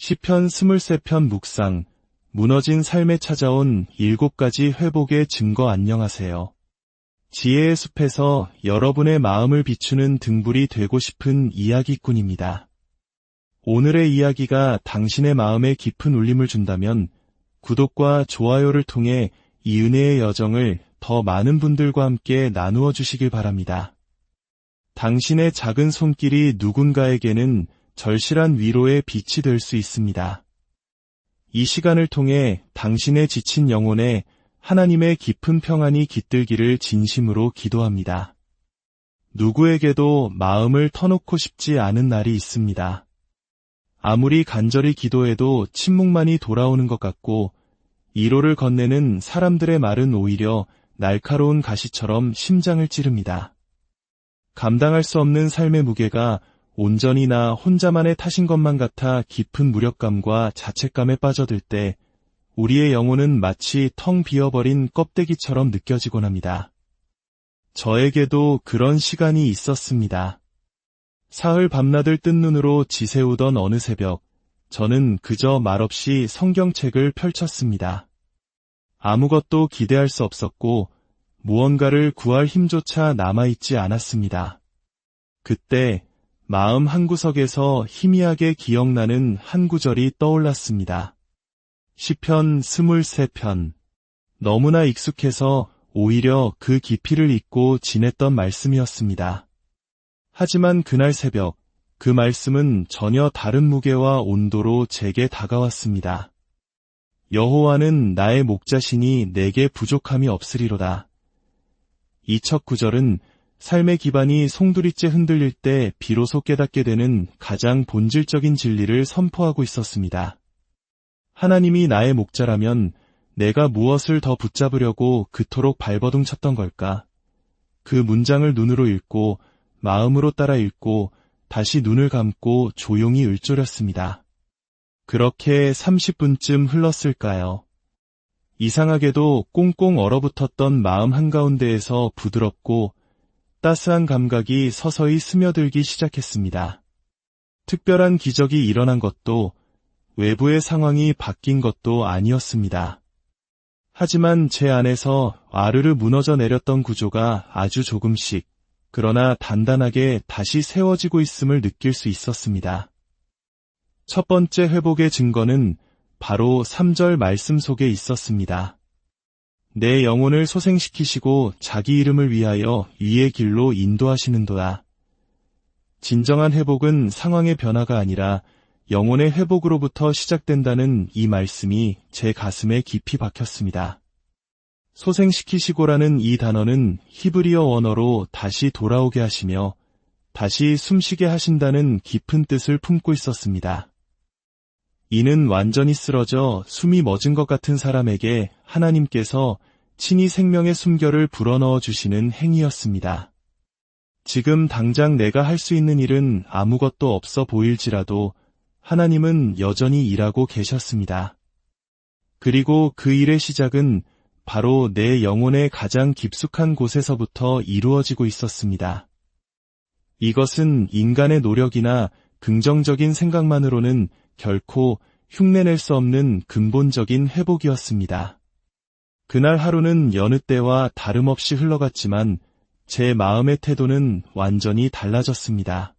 시편 23편 묵상, 무너진 삶에 찾아온 7가지 회복의 증거. 안녕하세요. 지혜의 숲에서 여러분의 마음을 비추는 등불이 되고 싶은 이야기꾼입니다. 오늘의 이야기가 당신의 마음에 깊은 울림을 준다면 구독과 좋아요를 통해 이 은혜의 여정을 더 많은 분들과 함께 나누어 주시길 바랍니다. 당신의 작은 손길이 누군가에게는 절실한 위로의 빛이 될 수 있습니다. 이 시간을 통해 당신의 지친 영혼에 하나님의 깊은 평안이 깃들기를 진심으로 기도합니다. 누구에게도 마음을 터놓고 싶지 않은 날이 있습니다. 아무리 간절히 기도해도 침묵만이 돌아오는 것 같고, 이로를 건네는 사람들의 말은 오히려 날카로운 가시처럼 심장을 찌릅니다. 감당할 수 없는 삶의 무게가 온전히 나 혼자만의 탓인 것만 같아 깊은 무력감과 자책감에 빠져들 때 우리의 영혼은 마치 텅 비어버린 껍데기처럼 느껴지곤 합니다. 저에게도 그런 시간이 있었습니다. 사흘 밤낮을 뜬 눈으로 지새우던 어느 새벽, 저는 그저 말없이 성경책을 펼쳤습니다. 아무것도 기대할 수 없었고 무언가를 구할 힘조차 남아있지 않았습니다. 그때 마음 한구석에서 희미하게 기억나는 한 구절이 떠올랐습니다. 시편 23편. 너무나 익숙해서 오히려 그 깊이를 잊고 지냈던 말씀이었습니다. 하지만 그날 새벽, 그 말씀은 전혀 다른 무게와 온도로 제게 다가왔습니다. 여호와는 나의 목자시니 내게 부족함이 없으리로다. 이 첫 구절은 삶의 기반이 송두리째 흔들릴 때 비로소 깨닫게 되는 가장 본질적인 진리를 선포하고 있었습니다. 하나님이 나의 목자라면 내가 무엇을 더 붙잡으려고 그토록 발버둥 쳤던 걸까? 그 문장을 눈으로 읽고 마음으로 따라 읽고 다시 눈을 감고 조용히 읊조렸습니다. 그렇게 30분쯤 흘렀을까요? 이상하게도 꽁꽁 얼어붙었던 마음 한가운데에서 부드럽고 따스한 감각이 서서히 스며들기 시작했습니다. 특별한 기적이 일어난 것도 외부의 상황이 바뀐 것도 아니었습니다. 하지만 제 안에서 아르르 무너져 내렸던 구조가 아주 조금씩, 그러나 단단하게 다시 세워지고 있음을 느낄 수 있었습니다. 첫 번째 회복의 증거는 바로 3절 말씀 속에 있었습니다. 내 영혼을 소생시키시고 자기 이름을 위하여 의의 길로 인도하시는도다. 진정한 회복은 상황의 변화가 아니라 영혼의 회복으로부터 시작된다는 이 말씀이 제 가슴에 깊이 박혔습니다. 소생시키시고라는 이 단어는 히브리어 원어로 다시 돌아오게 하시며 다시 숨쉬게 하신다는 깊은 뜻을 품고 있었습니다. 이는 완전히 쓰러져 숨이 멎은 것 같은 사람에게 하나님께서 친히 생명의 숨결을 불어넣어 주시는 행위였습니다. 지금 당장 내가 할 수 있는 일은 아무것도 없어 보일지라도 하나님은 여전히 일하고 계셨습니다. 그리고 그 일의 시작은 바로 내 영혼의 가장 깊숙한 곳에서부터 이루어지고 있었습니다. 이것은 인간의 노력이나 긍정적인 생각만으로는 결코 흉내낼 수 없는 근본적인 회복이었습니다. 그날 하루는 여느 때와 다름없이 흘러갔지만 제 마음의 태도는 완전히 달라졌습니다.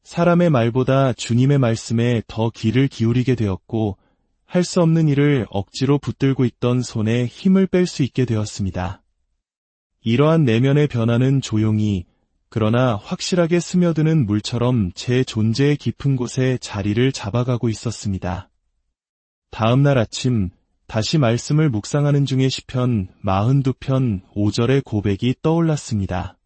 사람의 말보다 주님의 말씀에 더 귀를 기울이게 되었고 할 수 없는 일을 억지로 붙들고 있던 손에 힘을 뺄 수 있게 되었습니다. 이러한 내면의 변화는 조용히 그러나 확실하게 스며드는 물처럼 제 존재의 깊은 곳에 자리를 잡아가고 있었습니다. 다음 날 아침 다시 말씀을 묵상하는 중에 시편 42편 5절의 고백이 떠올랐습니다.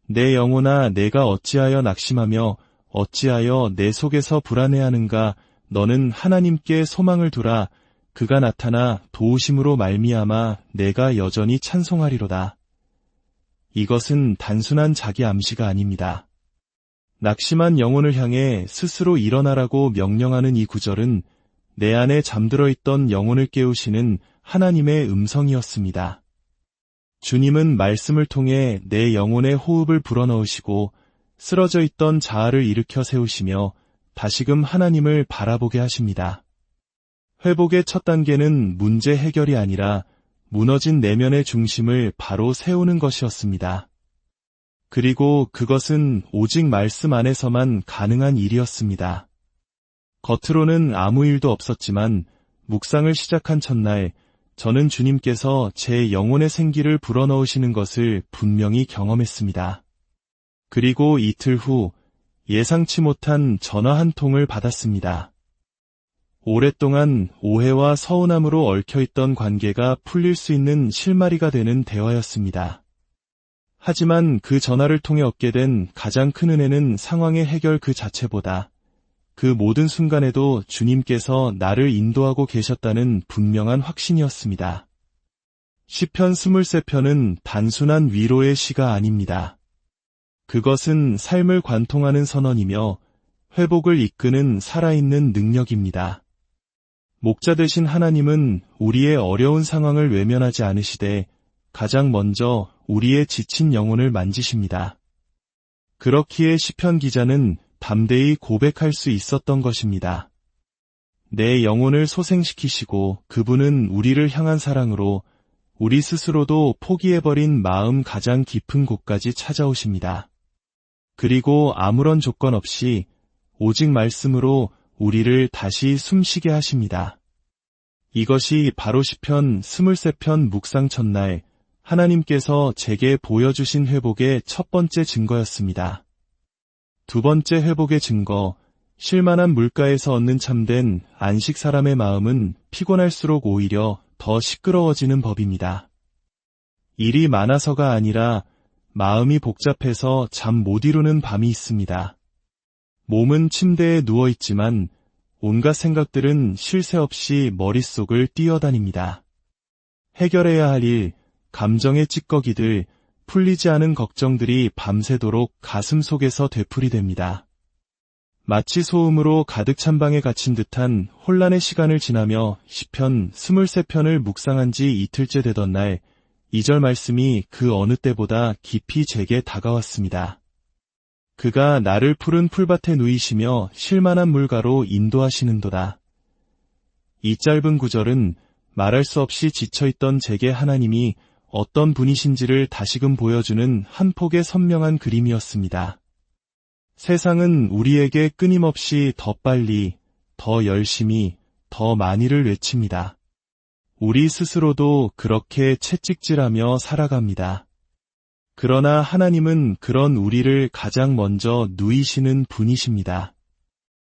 내 영혼아 내가 어찌하여 낙심하며 어찌하여 내 속에서 불안해하는가. 너는 하나님께 소망을 두라. 그가 나타나 도우심으로 말미암아 내가 여전히 찬송하리로다. 이것은 단순한 자기 암시가 아닙니다. 낙심한 영혼을 향해 스스로 일어나라고 명령하는 이 구절은 내 안에 잠들어 있던 영혼을 깨우시는 하나님의 음성이었습니다. 주님은 말씀을 통해 내 영혼의 호흡을 불어넣으시고 쓰러져 있던 자아를 일으켜 세우시며 다시금 하나님을 바라보게 하십니다. 회복의 첫 단계는 문제 해결이 아니라 무너진 내면의 중심을 바로 세우는 것이었습니다. 그리고 그것은 오직 말씀 안에서만 가능한 일이었습니다. 겉으로는 아무 일도 없었지만 묵상을 시작한 첫날 저는 주님께서 제 영혼의 생기를 불어넣으시는 것을 분명히 경험했습니다. 그리고 이틀 후 예상치 못한 전화 한 통을 받았습니다. 오랫동안 오해와 서운함으로 얽혀있던 관계가 풀릴 수 있는 실마리가 되는 대화였습니다. 하지만 그 전화를 통해 얻게 된 가장 큰 은혜는 상황의 해결 그 자체보다 그 모든 순간에도 주님께서 나를 인도하고 계셨다는 분명한 확신이었습니다. 시편 23편은 단순한 위로의 시가 아닙니다. 그것은 삶을 관통하는 선언이며 회복을 이끄는 살아있는 능력입니다. 목자 되신 하나님은 우리의 어려운 상황을 외면하지 않으시되 가장 먼저 우리의 지친 영혼을 만지십니다. 그렇기에 시편 기자는 담대히 고백할 수 있었던 것입니다. 내 영혼을 소생시키시고 그분은 우리를 향한 사랑으로 우리 스스로도 포기해버린 마음 가장 깊은 곳까지 찾아오십니다. 그리고 아무런 조건 없이 오직 말씀으로 우리를 다시 숨쉬게 하십니다. 이것이 바로 시편 23편 묵상 첫날 하나님께서 제게 보여주신 회복의 첫 번째 증거였습니다. 두 번째 회복의 증거, 쉴만한 물가에서 얻는 참된 안식 사람의 마음은 피곤할수록 오히려 더 시끄러워지는 법입니다. 일이 많아서가 아니라 마음이 복잡해서 잠 못 이루는 밤이 있습니다. 몸은 침대에 누워있지만 온갖 생각들은 쉴 새 없이 머릿속을 뛰어다닙니다. 해결해야 할 일, 감정의 찌꺼기들, 풀리지 않은 걱정들이 밤새도록 가슴 속에서 되풀이됩니다. 마치 소음으로 가득 찬 방에 갇힌 듯한 혼란의 시간을 지나며 시편 23편을 묵상한 지 이틀째 되던 날 2절 말씀이 그 어느 때보다 깊이 제게 다가왔습니다. 그가 나를 푸른 풀밭에 누이시며 쉴만한 물가로 인도하시는도다. 이 짧은 구절은 말할 수 없이 지쳐있던 제게 하나님이 어떤 분이신지를 다시금 보여주는 한 폭의 선명한 그림이었습니다. 세상은 우리에게 끊임없이 더 빨리, 더 열심히, 더 많이를 외칩니다. 우리 스스로도 그렇게 채찍질하며 살아갑니다. 그러나 하나님은 그런 우리를 가장 먼저 누이시는 분이십니다.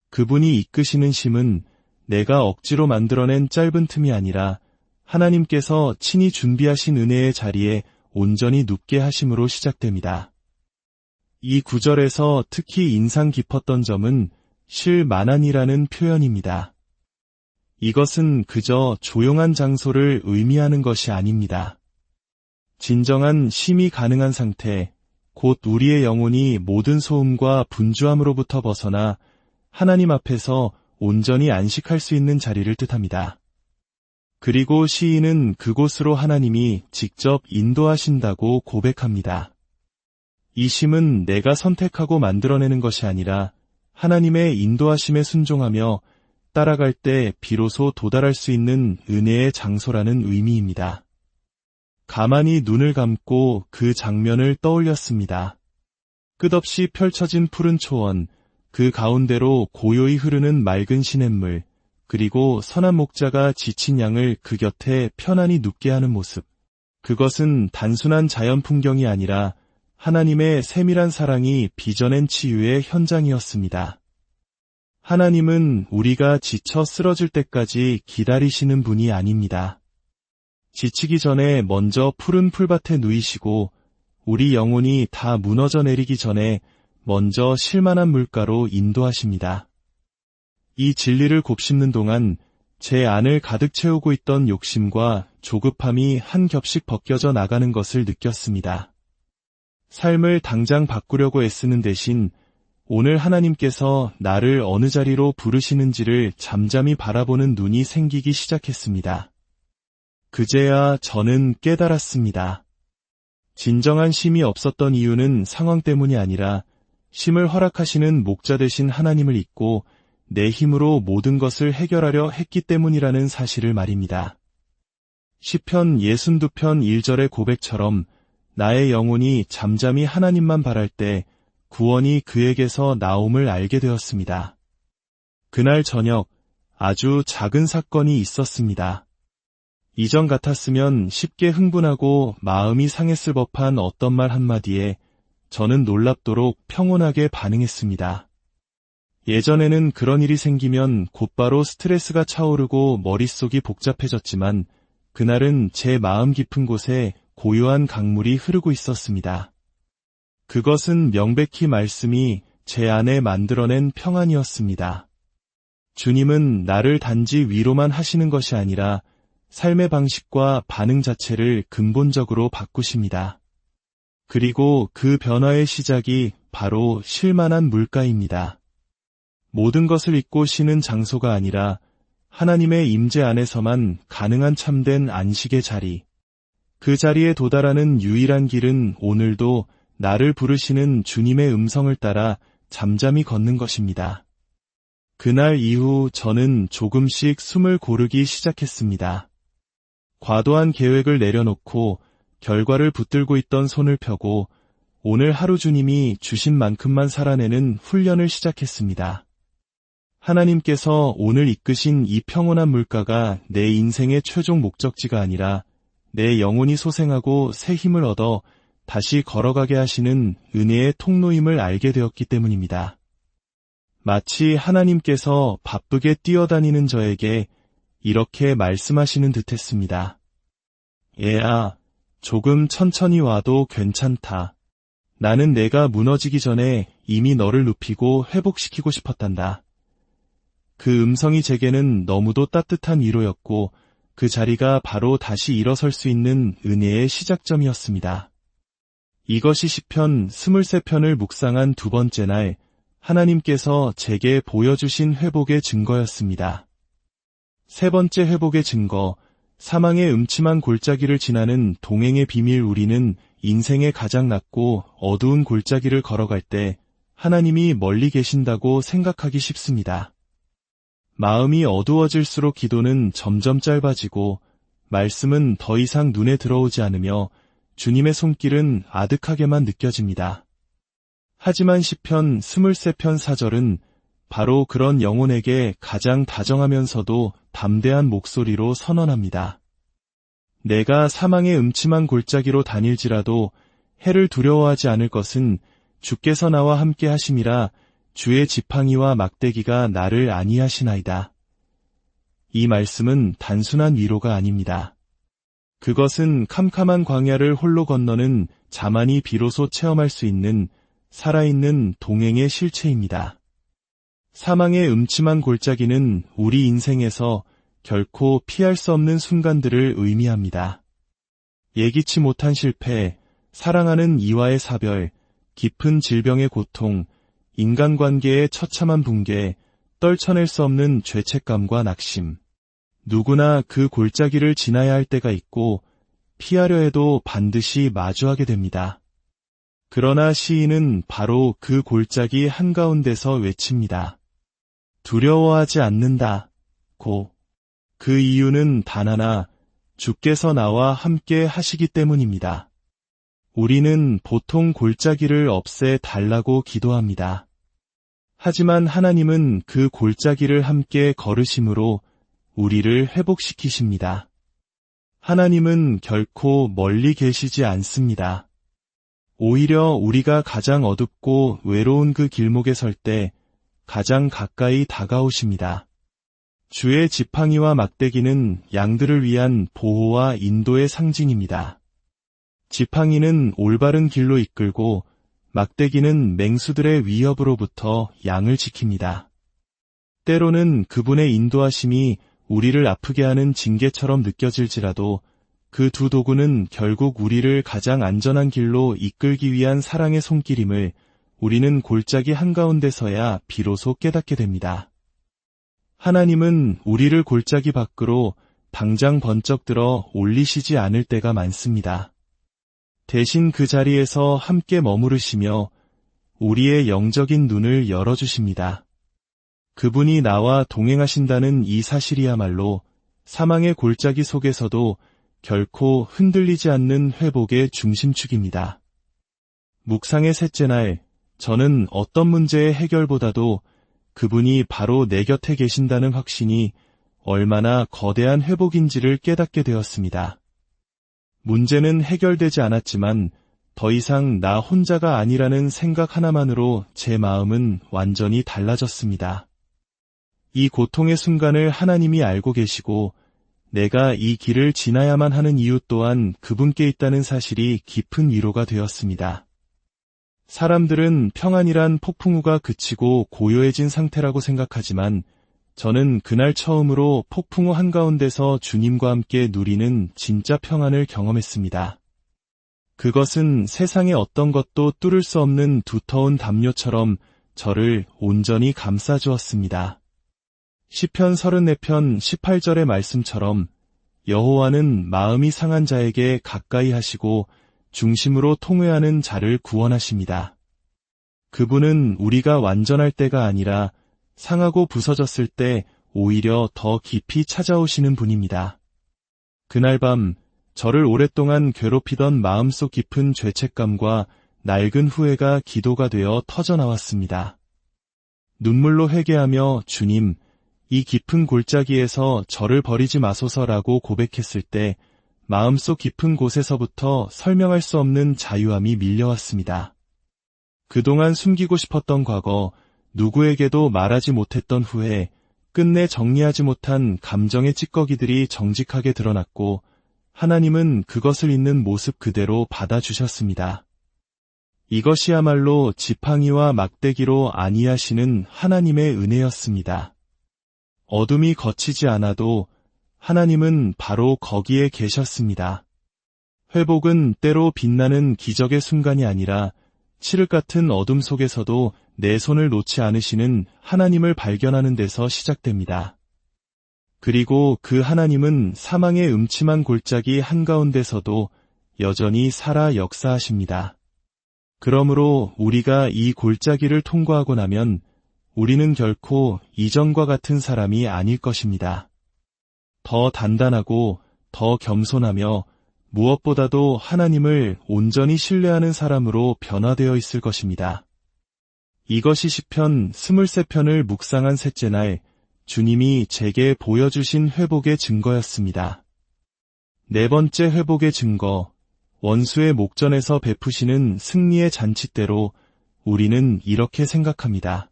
그분이 이끄시는 쉼은 내가 억지로 만들어낸 짧은 틈이 아니라 하나님께서 친히 준비하신 은혜의 자리에 온전히 눕게 하심으로 시작됩니다. 이 구절에서 특히 인상 깊었던 점은 쉴 만한이라는 표현입니다. 이것은 그저 조용한 장소를 의미하는 것이 아닙니다. 진정한 쉼이 가능한 상태, 곧 우리의 영혼이 모든 소음과 분주함으로부터 벗어나 하나님 앞에서 온전히 안식할 수 있는 자리를 뜻합니다. 그리고 시인은 그곳으로 하나님이 직접 인도하신다고 고백합니다. 이 쉼은 내가 선택하고 만들어내는 것이 아니라 하나님의 인도하심에 순종하며 따라갈 때 비로소 도달할 수 있는 은혜의 장소라는 의미입니다. 가만히 눈을 감고 그 장면을 떠올렸습니다. 끝없이 펼쳐진 푸른 초원, 그 가운데로 고요히 흐르는 맑은 시냇물, 그리고 선한 목자가 지친 양을 그 곁에 편안히 눕게 하는 모습. 그것은 단순한 자연 풍경이 아니라 하나님의 세밀한 사랑이 빚어낸 치유의 현장이었습니다. 하나님은 우리가 지쳐 쓰러질 때까지 기다리시는 분이 아닙니다. 지치기 전에 먼저 푸른 풀밭에 누이시고 우리 영혼이 다 무너져 내리기 전에 먼저 쉴만한 물가로 인도하십니다. 이 진리를 곱씹는 동안 제 안을 가득 채우고 있던 욕심과 조급함이 한 겹씩 벗겨져 나가는 것을 느꼈습니다. 삶을 당장 바꾸려고 애쓰는 대신 오늘 하나님께서 나를 어느 자리로 부르시는지를 잠잠히 바라보는 눈이 생기기 시작했습니다. 그제야 저는 깨달았습니다. 진정한 쉼이 없었던 이유는 상황 때문이 아니라 쉼을 허락하시는 목자 되신 하나님을 잊고 내 힘으로 모든 것을 해결하려 했기 때문이라는 사실을 말입니다. 시편 62편 1절의 고백처럼 나의 영혼이 잠잠히 하나님만 바랄 때 구원이 그에게서 나옴을 알게 되었습니다. 그날 저녁 아주 작은 사건이 있었습니다. 이전 같았으면 쉽게 흥분하고 마음이 상했을 법한 어떤 말 한마디에 저는 놀랍도록 평온하게 반응했습니다. 예전에는 그런 일이 생기면 곧바로 스트레스가 차오르고 머릿속이 복잡해졌지만 그날은 제 마음 깊은 곳에 고요한 강물이 흐르고 있었습니다. 그것은 명백히 말씀이 제 안에 만들어낸 평안이었습니다. 주님은 나를 단지 위로만 하시는 것이 아니라 삶의 방식과 반응 자체를 근본적으로 바꾸십니다. 그리고 그 변화의 시작이 바로 쉴 만한 물가입니다. 모든 것을 잊고 쉬는 장소가 아니라 하나님의 임재 안에서만 가능한 참된 안식의 자리. 그 자리에 도달하는 유일한 길은 오늘도 나를 부르시는 주님의 음성을 따라 잠잠히 걷는 것입니다. 그날 이후 저는 조금씩 숨을 고르기 시작했습니다. 과도한 계획을 내려놓고 결과를 붙들고 있던 손을 펴고 오늘 하루 주님이 주신 만큼만 살아내는 훈련을 시작했습니다. 하나님께서 오늘 이끄신 이 평온한 물가가 내 인생의 최종 목적지가 아니라 내 영혼이 소생하고 새 힘을 얻어 다시 걸어가게 하시는 은혜의 통로임을 알게 되었기 때문입니다. 마치 하나님께서 바쁘게 뛰어다니는 저에게 이렇게 말씀하시는 듯했습니다. 얘야, 조금 천천히 와도 괜찮다. 나는 내가 무너지기 전에 이미 너를 눕히고 회복시키고 싶었단다. 그 음성이 제게는 너무도 따뜻한 위로였고 그 자리가 바로 다시 일어설 수 있는 은혜의 시작점이었습니다. 이것이 시편 23편을 묵상한 두 번째 날 하나님께서 제게 보여주신 회복의 증거였습니다. 세 번째 회복의 증거, 사망의 음침한 골짜기를 지나는 동행의 비밀. 우리는 인생의 가장 낮고 어두운 골짜기를 걸어갈 때 하나님이 멀리 계신다고 생각하기 쉽습니다. 마음이 어두워질수록 기도는 점점 짧아지고 말씀은 더 이상 눈에 들어오지 않으며 주님의 손길은 아득하게만 느껴집니다. 하지만 시편 23편 4절은 바로 그런 영혼에게 가장 다정하면서도 담대한 목소리로 선언합니다. 내가 사망의 음침한 골짜기로 다닐지라도 해를 두려워하지 않을 것은 주께서 나와 함께 하심이라. 주의 지팡이와 막대기가 나를 안위하시나이다. 이 말씀은 단순한 위로가 아닙니다. 그것은 캄캄한 광야를 홀로 건너는 자만이 비로소 체험할 수 있는 살아있는 동행의 실체입니다. 사망의 음침한 골짜기는 우리 인생에서 결코 피할 수 없는 순간들을 의미합니다. 예기치 못한 실패, 사랑하는 이와의 사별, 깊은 질병의 고통, 인간관계의 처참한 붕괴, 떨쳐낼 수 없는 죄책감과 낙심. 누구나 그 골짜기를 지나야 할 때가 있고 피하려 해도 반드시 마주하게 됩니다. 그러나 시인은 바로 그 골짜기 한가운데서 외칩니다. 두려워하지 않는다. 고. 그 이유는 단 하나, 주께서 나와 함께 하시기 때문입니다. 우리는 보통 골짜기를 없애 달라고 기도합니다. 하지만 하나님은 그 골짜기를 함께 걸으심으로 우리를 회복시키십니다. 하나님은 결코 멀리 계시지 않습니다. 오히려 우리가 가장 어둡고 외로운 그 길목에 설 때 가장 가까이 다가오십니다. 주의 지팡이와 막대기는 양들을 위한 보호와 인도의 상징입니다. 지팡이는 올바른 길로 이끌고 막대기는 맹수들의 위협으로부터 양을 지킵니다. 때로는 그분의 인도하심이 우리를 아프게 하는 징계처럼 느껴질지라도 그 두 도구는 결국 우리를 가장 안전한 길로 이끌기 위한 사랑의 손길임을 우리는 골짜기 한가운데서야 비로소 깨닫게 됩니다. 하나님은 우리를 골짜기 밖으로 당장 번쩍 들어 올리시지 않을 때가 많습니다. 대신 그 자리에서 함께 머무르시며 우리의 영적인 눈을 열어주십니다. 그분이 나와 동행하신다는 이 사실이야말로 사망의 골짜기 속에서도 결코 흔들리지 않는 회복의 중심축입니다. 묵상의 셋째 날, 저는 어떤 문제의 해결보다도 그분이 바로 내 곁에 계신다는 확신이 얼마나 거대한 회복인지를 깨닫게 되었습니다. 문제는 해결되지 않았지만 더 이상 나 혼자가 아니라는 생각 하나만으로 제 마음은 완전히 달라졌습니다. 이 고통의 순간을 하나님이 알고 계시고 내가 이 길을 지나야만 하는 이유 또한 그분께 있다는 사실이 깊은 위로가 되었습니다. 사람들은 평안이란 폭풍우가 그치고 고요해진 상태라고 생각하지만 저는 그날 처음으로 폭풍우 한가운데서 주님과 함께 누리는 진짜 평안을 경험했습니다. 그것은 세상의 어떤 것도 뚫을 수 없는 두터운 담요처럼 저를 온전히 감싸주었습니다. 시편 34편 18절의 말씀처럼 여호와는 마음이 상한 자에게 가까이 하시고 중심으로 통회하는 자를 구원하십니다. 그분은 우리가 완전할 때가 아니라 상하고 부서졌을 때 오히려 더 깊이 찾아오시는 분입니다. 그날 밤 저를 오랫동안 괴롭히던 마음속 깊은 죄책감과 낡은 후회가 기도가 되어 터져나왔습니다. 눈물로 회개하며 주님, 이 깊은 골짜기에서 저를 버리지 마소서라고 고백했을 때 마음속 깊은 곳에서부터 설명할 수 없는 자유함이 밀려왔습니다. 그동안 숨기고 싶었던 과거, 누구에게도 말하지 못했던 후회, 끝내 정리하지 못한 감정의 찌꺼기들이 정직하게 드러났고 하나님은 그것을 있는 모습 그대로 받아주셨습니다. 이것이야말로 지팡이와 막대기로 안위하시는 하나님의 은혜였습니다. 어둠이 거치지 않아도 하나님은 바로 거기에 계셨습니다. 회복은 때로 빛나는 기적의 순간이 아니라 칠흑 같은 어둠 속에서도 내 손을 놓지 않으시는 하나님을 발견하는 데서 시작됩니다. 그리고 그 하나님은 사망의 음침한 골짜기 한가운데서도 여전히 살아 역사하십니다. 그러므로 우리가 이 골짜기를 통과하고 나면 우리는 결코 이전과 같은 사람이 아닐 것입니다. 더 단단하고 더 겸손하며 무엇보다도 하나님을 온전히 신뢰하는 사람으로 변화되어 있을 것입니다. 이것이 시편 23편을 묵상한 셋째 날 주님이 제게 보여주신 회복의 증거였습니다. 네 번째 회복의 증거, 원수의 목전에서 베푸시는 승리의 잔치대로 우리는 이렇게 생각합니다.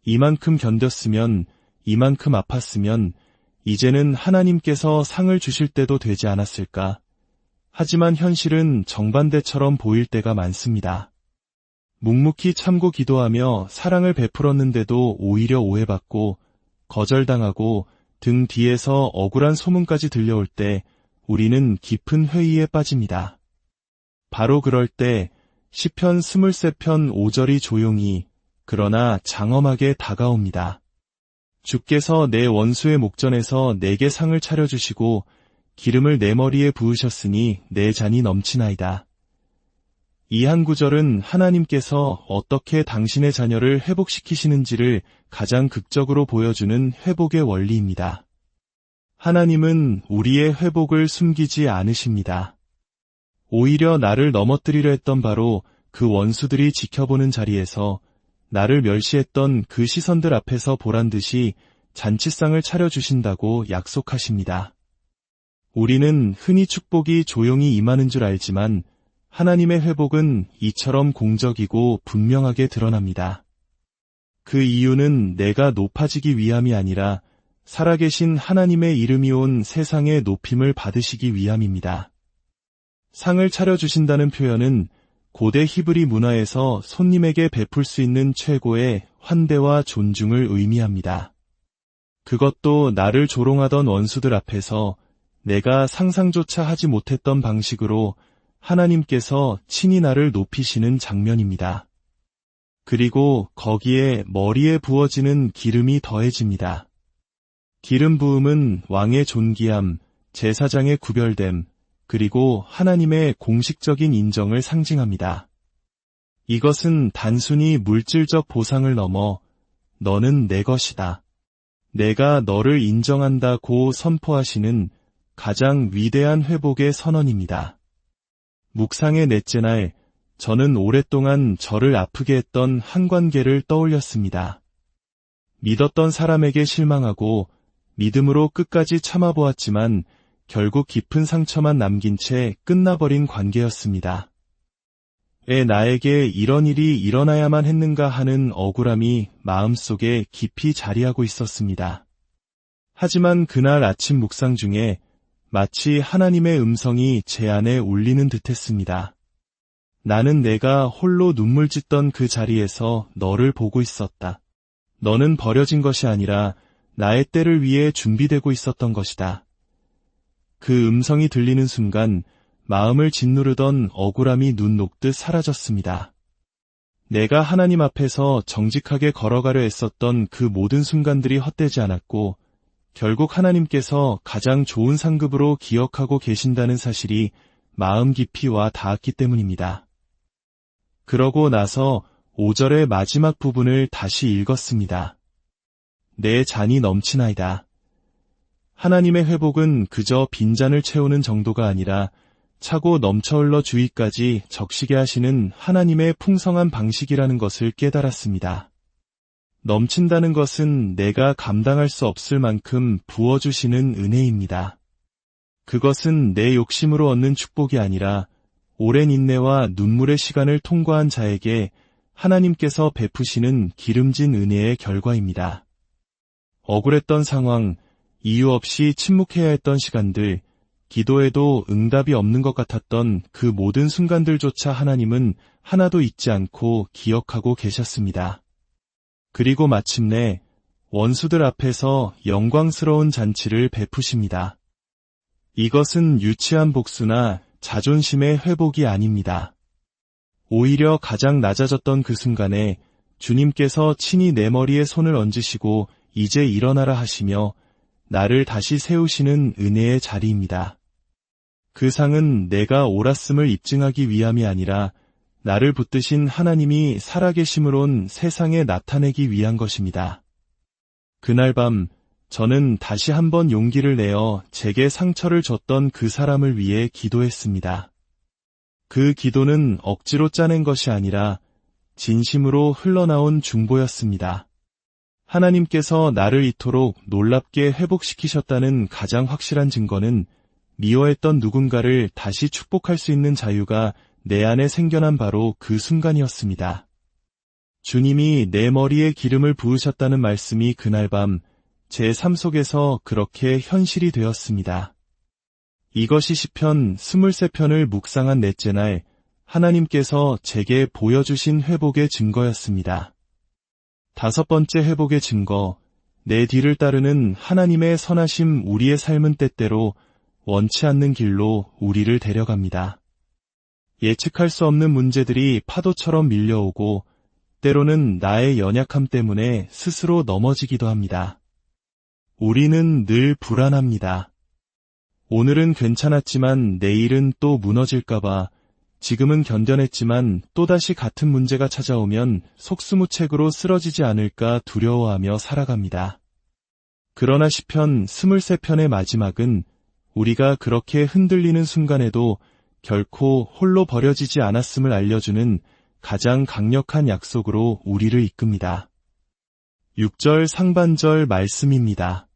이만큼 견뎠으면, 이만큼 아팠으면 이제는 하나님께서 상을 주실 때도 되지 않았을까? 하지만 현실은 정반대처럼 보일 때가 많습니다. 묵묵히 참고 기도하며 사랑을 베풀었는데도 오히려 오해받고 거절당하고 등 뒤에서 억울한 소문까지 들려올 때 우리는 깊은 회의에 빠집니다. 바로 그럴 때 시편 23편 5절이 조용히 그러나 장엄하게 다가옵니다. 주께서 내 원수의 목전에서 내게 상을 차려주시고 기름을 내 머리에 부으셨으니 내 잔이 넘치나이다. 이 한 구절은 하나님께서 어떻게 당신의 자녀를 회복시키시는지를 가장 극적으로 보여주는 회복의 원리입니다. 하나님은 우리의 회복을 숨기지 않으십니다. 오히려 나를 넘어뜨리려 했던 바로 그 원수들이 지켜보는 자리에서 나를 멸시했던 그 시선들 앞에서 보란듯이 잔치상을 차려주신다고 약속하십니다. 우리는 흔히 축복이 조용히 임하는 줄 알지만 하나님의 회복은 이처럼 공적이고 분명하게 드러납니다. 그 이유는 내가 높아지기 위함이 아니라 살아계신 하나님의 이름이 온 세상의 높임을 받으시기 위함입니다. 상을 차려주신다는 표현은 고대 히브리 문화에서 손님에게 베풀 수 있는 최고의 환대와 존중을 의미합니다. 그것도 나를 조롱하던 원수들 앞에서 내가 상상조차 하지 못했던 방식으로 하나님께서 친히 나를 높이시는 장면입니다. 그리고 거기에 머리에 부어지는 기름이 더해집니다. 기름 부음은 왕의 존귀함, 제사장의 구별됨, 그리고 하나님의 공식적인 인정을 상징합니다. 이것은 단순히 물질적 보상을 넘어 너는 내 것이다. 내가 너를 인정한다고 선포하시는 가장 위대한 회복의 선언입니다. 묵상의 넷째 날, 저는 오랫동안 저를 아프게 했던 한 관계를 떠올렸습니다. 믿었던 사람에게 실망하고 믿음으로 끝까지 참아보았지만 결국 깊은 상처만 남긴 채 끝나버린 관계였습니다. 왜 나에게 이런 일이 일어나야만 했는가 하는 억울함이 마음속에 깊이 자리하고 있었습니다. 하지만 그날 아침 묵상 중에 마치 하나님의 음성이 제 안에 울리는 듯했습니다. 나는 내가 홀로 눈물 짓던 그 자리에서 너를 보고 있었다. 너는 버려진 것이 아니라 나의 때를 위해 준비되고 있었던 것이다. 그 음성이 들리는 순간 마음을 짓누르던 억울함이 눈 녹듯 사라졌습니다. 내가 하나님 앞에서 정직하게 걸어가려 애썼던 그 모든 순간들이 헛되지 않았고 결국 하나님께서 가장 좋은 상급으로 기억하고 계신다는 사실이 마음 깊이 와 닿았기 때문입니다. 그러고 나서 5절의 마지막 부분을 다시 읽었습니다. 내 잔이 넘치나이다. 하나님의 회복은 그저 빈잔을 채우는 정도가 아니라 차고 넘쳐 흘러 주위까지 적시게 하시는 하나님의 풍성한 방식이라는 것을 깨달았습니다. 넘친다는 것은 내가 감당할 수 없을 만큼 부어주시는 은혜입니다. 그것은 내 욕심으로 얻는 축복이 아니라 오랜 인내와 눈물의 시간을 통과한 자에게 하나님께서 베푸시는 기름진 은혜의 결과입니다. 억울했던 상황, 이유 없이 침묵해야 했던 시간들, 기도해도 응답이 없는 것 같았던 그 모든 순간들조차 하나님은 하나도 잊지 않고 기억하고 계셨습니다. 그리고 마침내 원수들 앞에서 영광스러운 잔치를 베푸십니다. 이것은 유치한 복수나 자존심의 회복이 아닙니다. 오히려 가장 낮아졌던 그 순간에 주님께서 친히 내 머리에 손을 얹으시고 이제 일어나라 하시며 나를 다시 세우시는 은혜의 자리입니다. 그 상은 내가 옳았음을 입증하기 위함이 아니라 나를 붙드신 하나님이 살아계심으론 세상에 나타내기 위한 것입니다. 그날 밤 저는 다시 한번 용기를 내어 제게 상처를 줬던 그 사람을 위해 기도했습니다. 그 기도는 억지로 짜낸 것이 아니라 진심으로 흘러나온 중보였습니다. 하나님께서 나를 이토록 놀랍게 회복시키셨다는 가장 확실한 증거는 미워했던 누군가를 다시 축복할 수 있는 자유가 내 안에 생겨난 바로 그 순간이었습니다. 주님이 내 머리에 기름을 부으셨다는 말씀이 그날 밤 제 삶 속에서 그렇게 현실이 되었습니다. 이것이 시편 23편을 묵상한 넷째 날 하나님께서 제게 보여주신 회복의 증거였습니다. 다섯 번째 회복의 증거, 내 뒤를 따르는 하나님의 선하심. 우리의 삶은 때때로 원치 않는 길로 우리를 데려갑니다. 예측할 수 없는 문제들이 파도처럼 밀려오고 때로는 나의 연약함 때문에 스스로 넘어지기도 합니다. 우리는 늘 불안합니다. 오늘은 괜찮았지만 내일은 또 무너질까봐, 지금은 견뎌냈지만 또다시 같은 문제가 찾아오면 속수무책으로 쓰러지지 않을까 두려워하며 살아갑니다. 그러나 시편 23편의 마지막은 우리가 그렇게 흔들리는 순간에도 결코 홀로 버려지지 않았음을 알려주는 가장 강력한 약속으로 우리를 이끕니다. 6절 상반절 말씀입니다.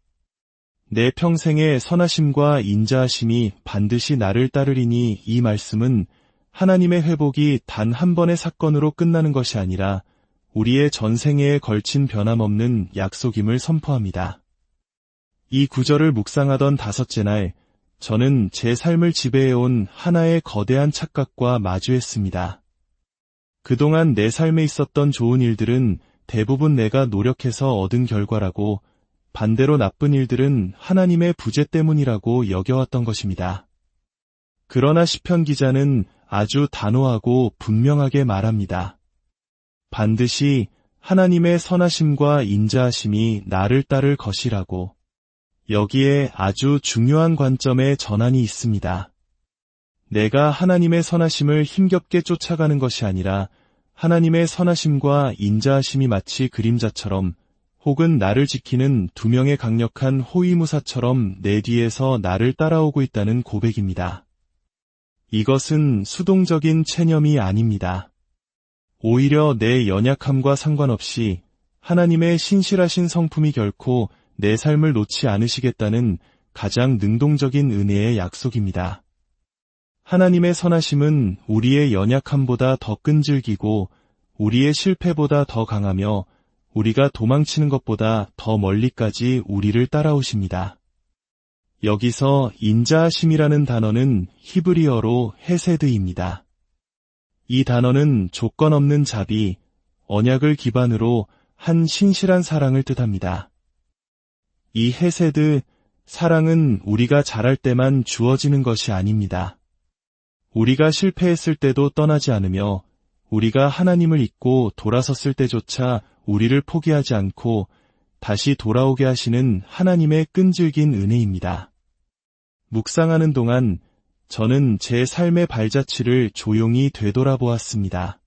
내 평생의 선하심과 인자하심이 반드시 나를 따르리니. 이 말씀은 하나님의 회복이 단 한 번의 사건으로 끝나는 것이 아니라 우리의 전생애에 걸친 변함없는 약속임을 선포합니다. 이 구절을 묵상하던 다섯째 날, 저는 제 삶을 지배해온 하나의 거대한 착각과 마주했습니다. 그동안 내 삶에 있었던 좋은 일들은 대부분 내가 노력해서 얻은 결과라고, 반대로 나쁜 일들은 하나님의 부재 때문이라고 여겨왔던 것입니다. 그러나 시편 기자는 아주 단호하고 분명하게 말합니다. 반드시 하나님의 선하심과 인자하심이 나를 따를 것이라고. 여기에 아주 중요한 관점의 전환이 있습니다. 내가 하나님의 선하심을 힘겹게 쫓아가는 것이 아니라 하나님의 선하심과 인자하심이 마치 그림자처럼 혹은 나를 지키는 두 명의 강력한 호위무사처럼 내 뒤에서 나를 따라오고 있다는 고백입니다. 이것은 수동적인 체념이 아닙니다. 오히려 내 연약함과 상관없이 하나님의 신실하신 성품이 결코 내 삶을 놓지 않으시겠다는 가장 능동적인 은혜의 약속입니다. 하나님의 선하심은 우리의 연약함보다 더 끈질기고 우리의 실패보다 더 강하며 우리가 도망치는 것보다 더 멀리까지 우리를 따라오십니다. 여기서 인자하심이라는 단어는 히브리어로 헤세드입니다. 이 단어는 조건 없는 자비, 언약을 기반으로 한 신실한 사랑을 뜻합니다. 이 헤세드, 사랑은 우리가 잘할 때만 주어지는 것이 아닙니다. 우리가 실패했을 때도 떠나지 않으며 우리가 하나님을 잊고 돌아섰을 때조차 우리를 포기하지 않고 다시 돌아오게 하시는 하나님의 끈질긴 은혜입니다. 묵상하는 동안 저는 제 삶의 발자취를 조용히 되돌아보았습니다.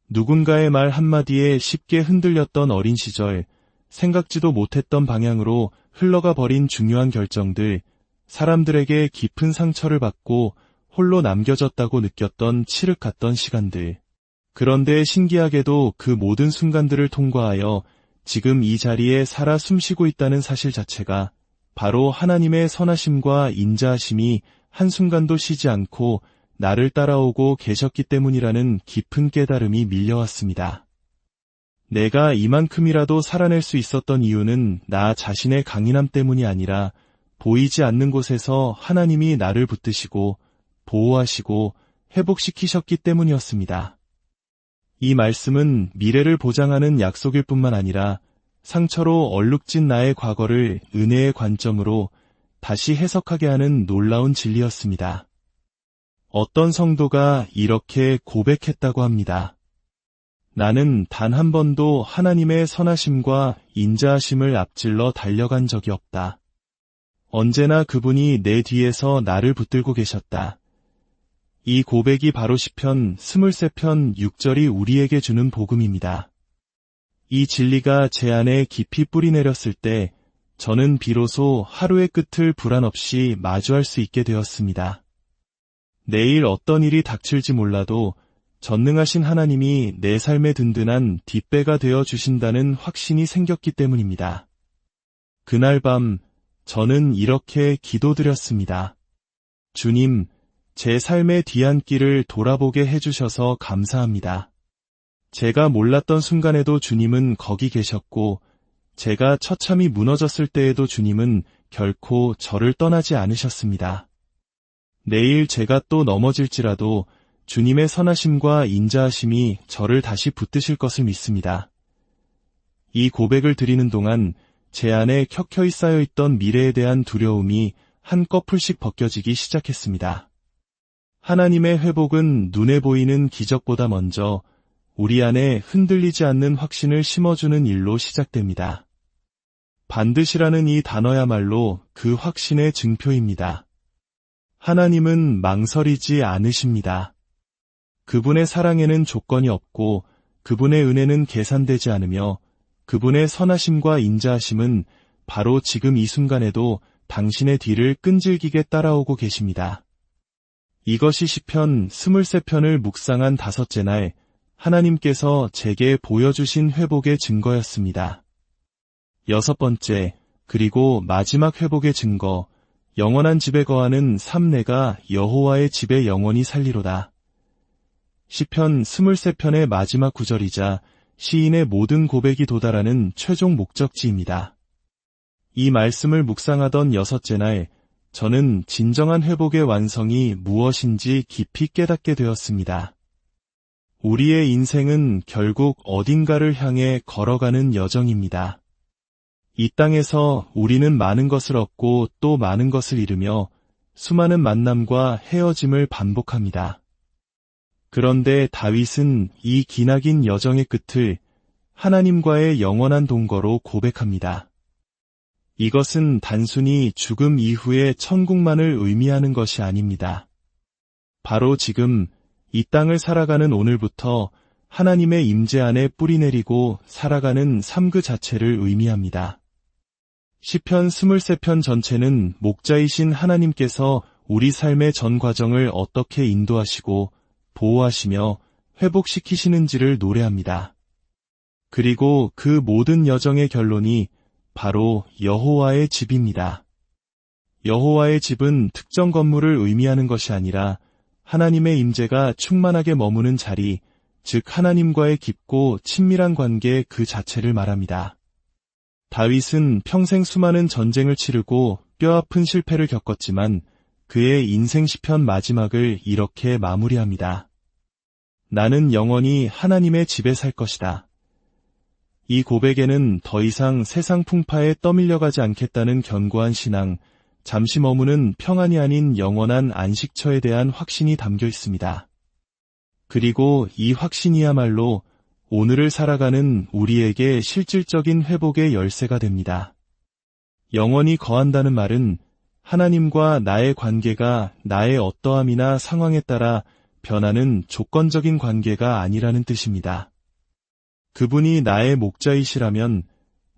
누군가의 말 한마디에 쉽게 흔들렸던 어린 시절, 생각지도 못했던 방향으로 흘러가 버린 중요한 결정들, 사람들에게 깊은 상처를 받고 홀로 남겨졌다고 느꼈던 칠흑 같던 시간들. 그런데 신기하게도 그 모든 순간들을 통과하여 지금 이 자리에 살아 숨쉬고 있다는 사실 자체가 바로 하나님의 선하심과 인자하심이 한순간도 쉬지 않고 나를 따라오고 계셨기 때문이라는 깊은 깨달음이 밀려왔습니다. 내가 이만큼이라도 살아낼 수 있었던 이유는 나 자신의 강인함 때문이 아니라 보이지 않는 곳에서 하나님이 나를 붙드시고 보호하시고 회복시키셨기 때문이었습니다. 이 말씀은 미래를 보장하는 약속일 뿐만 아니라 상처로 얼룩진 나의 과거를 은혜의 관점으로 다시 해석하게 하는 놀라운 진리였습니다. 어떤 성도가 이렇게 고백했다고 합니다. 나는 단 한 번도 하나님의 선하심과 인자하심을 앞질러 달려간 적이 없다. 언제나 그분이 내 뒤에서 나를 붙들고 계셨다. 이 고백이 바로 시편 23편 6절이 우리에게 주는 복음입니다. 이 진리가 제 안에 깊이 뿌리내렸을 때 저는 비로소 하루의 끝을 불안 없이 마주할 수 있게 되었습니다. 내일 어떤 일이 닥칠지 몰라도 전능하신 하나님이 내 삶의 든든한 뒷배가 되어 주신다는 확신이 생겼기 때문입니다. 그날 밤 저는 이렇게 기도드렸습니다. 주님, 제 삶의 뒤안길을 돌아보게 해주셔서 감사합니다. 제가 몰랐던 순간에도 주님은 거기 계셨고 제가 처참히 무너졌을 때에도 주님은 결코 저를 떠나지 않으셨습니다. 내일 제가 또 넘어질지라도 주님의 선하심과 인자하심이 저를 다시 붙드실 것을 믿습니다. 이 고백을 드리는 동안 제 안에 켜켜이 쌓여있던 미래에 대한 두려움이 한꺼풀씩 벗겨지기 시작했습니다. 하나님의 회복은 눈에 보이는 기적보다 먼저 우리 안에 흔들리지 않는 확신을 심어주는 일로 시작됩니다. 반드시라는 이 단어야말로 그 확신의 증표입니다. 하나님은 망설이지 않으십니다. 그분의 사랑에는 조건이 없고 그분의 은혜는 계산되지 않으며 그분의 선하심과 인자하심은 바로 지금 이 순간에도 당신의 뒤를 끈질기게 따라오고 계십니다. 이것이 시편 23편을 묵상한 다섯째 날 하나님께서 제게 보여주신 회복의 증거였습니다. 여섯 번째, 그리고 마지막 회복의 증거, 영원한 집에 거하는 삶 내가 여호와의 집에 영원히 살리로다. 시편 23편의 마지막 구절이자 시인의 모든 고백이 도달하는 최종 목적지입니다. 이 말씀을 묵상하던 여섯째 날, 저는 진정한 회복의 완성이 무엇인지 깊이 깨닫게 되었습니다. 우리의 인생은 결국 어딘가를 향해 걸어가는 여정입니다. 이 땅에서 우리는 많은 것을 얻고 또 많은 것을 잃으며 수많은 만남과 헤어짐을 반복합니다. 그런데 다윗은 이 기나긴 여정의 끝을 하나님과의 영원한 동거로 고백합니다. 이것은 단순히 죽음 이후의 천국만을 의미하는 것이 아닙니다. 바로 지금 이 땅을 살아가는 오늘부터 하나님의 임재 안에 뿌리내리고 살아가는 삶 그 자체를 의미합니다. 시편 23편 전체는 목자이신 하나님께서 우리 삶의 전 과정을 어떻게 인도하시고 보호하시며 회복시키시는지를 노래합니다. 그리고 그 모든 여정의 결론이 바로 여호와의 집입니다. 여호와의 집은 특정 건물을 의미하는 것이 아니라 하나님의 임재가 충만하게 머무는 자리, 즉 하나님과의 깊고 친밀한 관계 그 자체를 말합니다. 다윗은 평생 수많은 전쟁을 치르고 뼈아픈 실패를 겪었지만 그의 인생 시편 마지막을 이렇게 마무리합니다. 나는 영원히 하나님의 집에 살 것이다. 이 고백에는 더 이상 세상 풍파에 떠밀려가지 않겠다는 견고한 신앙, 잠시 머무는 평안이 아닌 영원한 안식처에 대한 확신이 담겨 있습니다. 그리고 이 확신이야말로 오늘을 살아가는 우리에게 실질적인 회복의 열쇠가 됩니다. 영원히 거한다는 말은 하나님과 나의 관계가 나의 어떠함이나 상황에 따라 변하는 조건적인 관계가 아니라는 뜻입니다. 그분이 나의 목자이시라면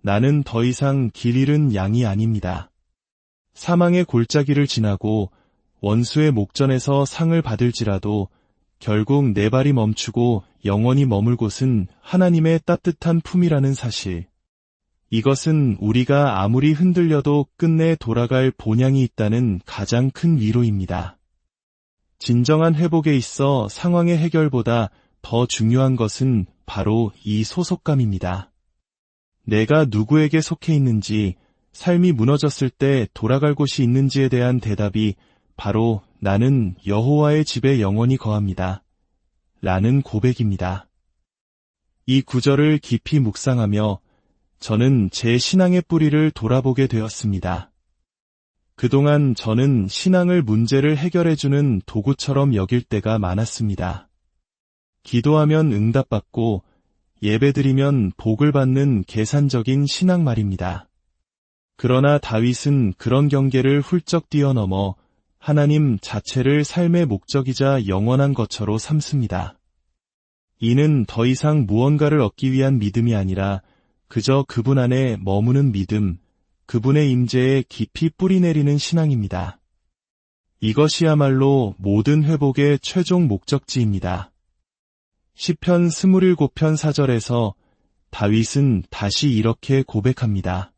나는 더 이상 길 잃은 양이 아닙니다. 사망의 골짜기를 지나고 원수의 목전에서 상을 받을지라도 결국 내 발이 멈추고 영원히 머물 곳은 하나님의 따뜻한 품이라는 사실. 이것은 우리가 아무리 흔들려도 끝내 돌아갈 본향이 있다는 가장 큰 위로입니다. 진정한 회복에 있어 상황의 해결보다 더 중요한 것은 바로 이 소속감입니다. 내가 누구에게 속해 있는지, 삶이 무너졌을 때 돌아갈 곳이 있는지에 대한 대답이 바로 나는 여호와의 집에 영원히 거합니다. 라는 고백입니다. 이 구절을 깊이 묵상하며 저는 제 신앙의 뿌리를 돌아보게 되었습니다. 그동안 저는 신앙을 문제를 해결해주는 도구처럼 여길 때가 많았습니다. 기도하면 응답받고 예배드리면 복을 받는 계산적인 신앙 말입니다. 그러나 다윗은 그런 경계를 훌쩍 뛰어넘어 하나님 자체를 삶의 목적이자 영원한 것처로 삼습니다. 이는 더 이상 무언가를 얻기 위한 믿음이 아니라 그저 그분 안에 머무는 믿음, 그분의 임재에 깊이 뿌리내리는 신앙입니다. 이것이야말로 모든 회복의 최종 목적지입니다. 시편 27편 4절에서 다윗은 다시 이렇게 고백합니다.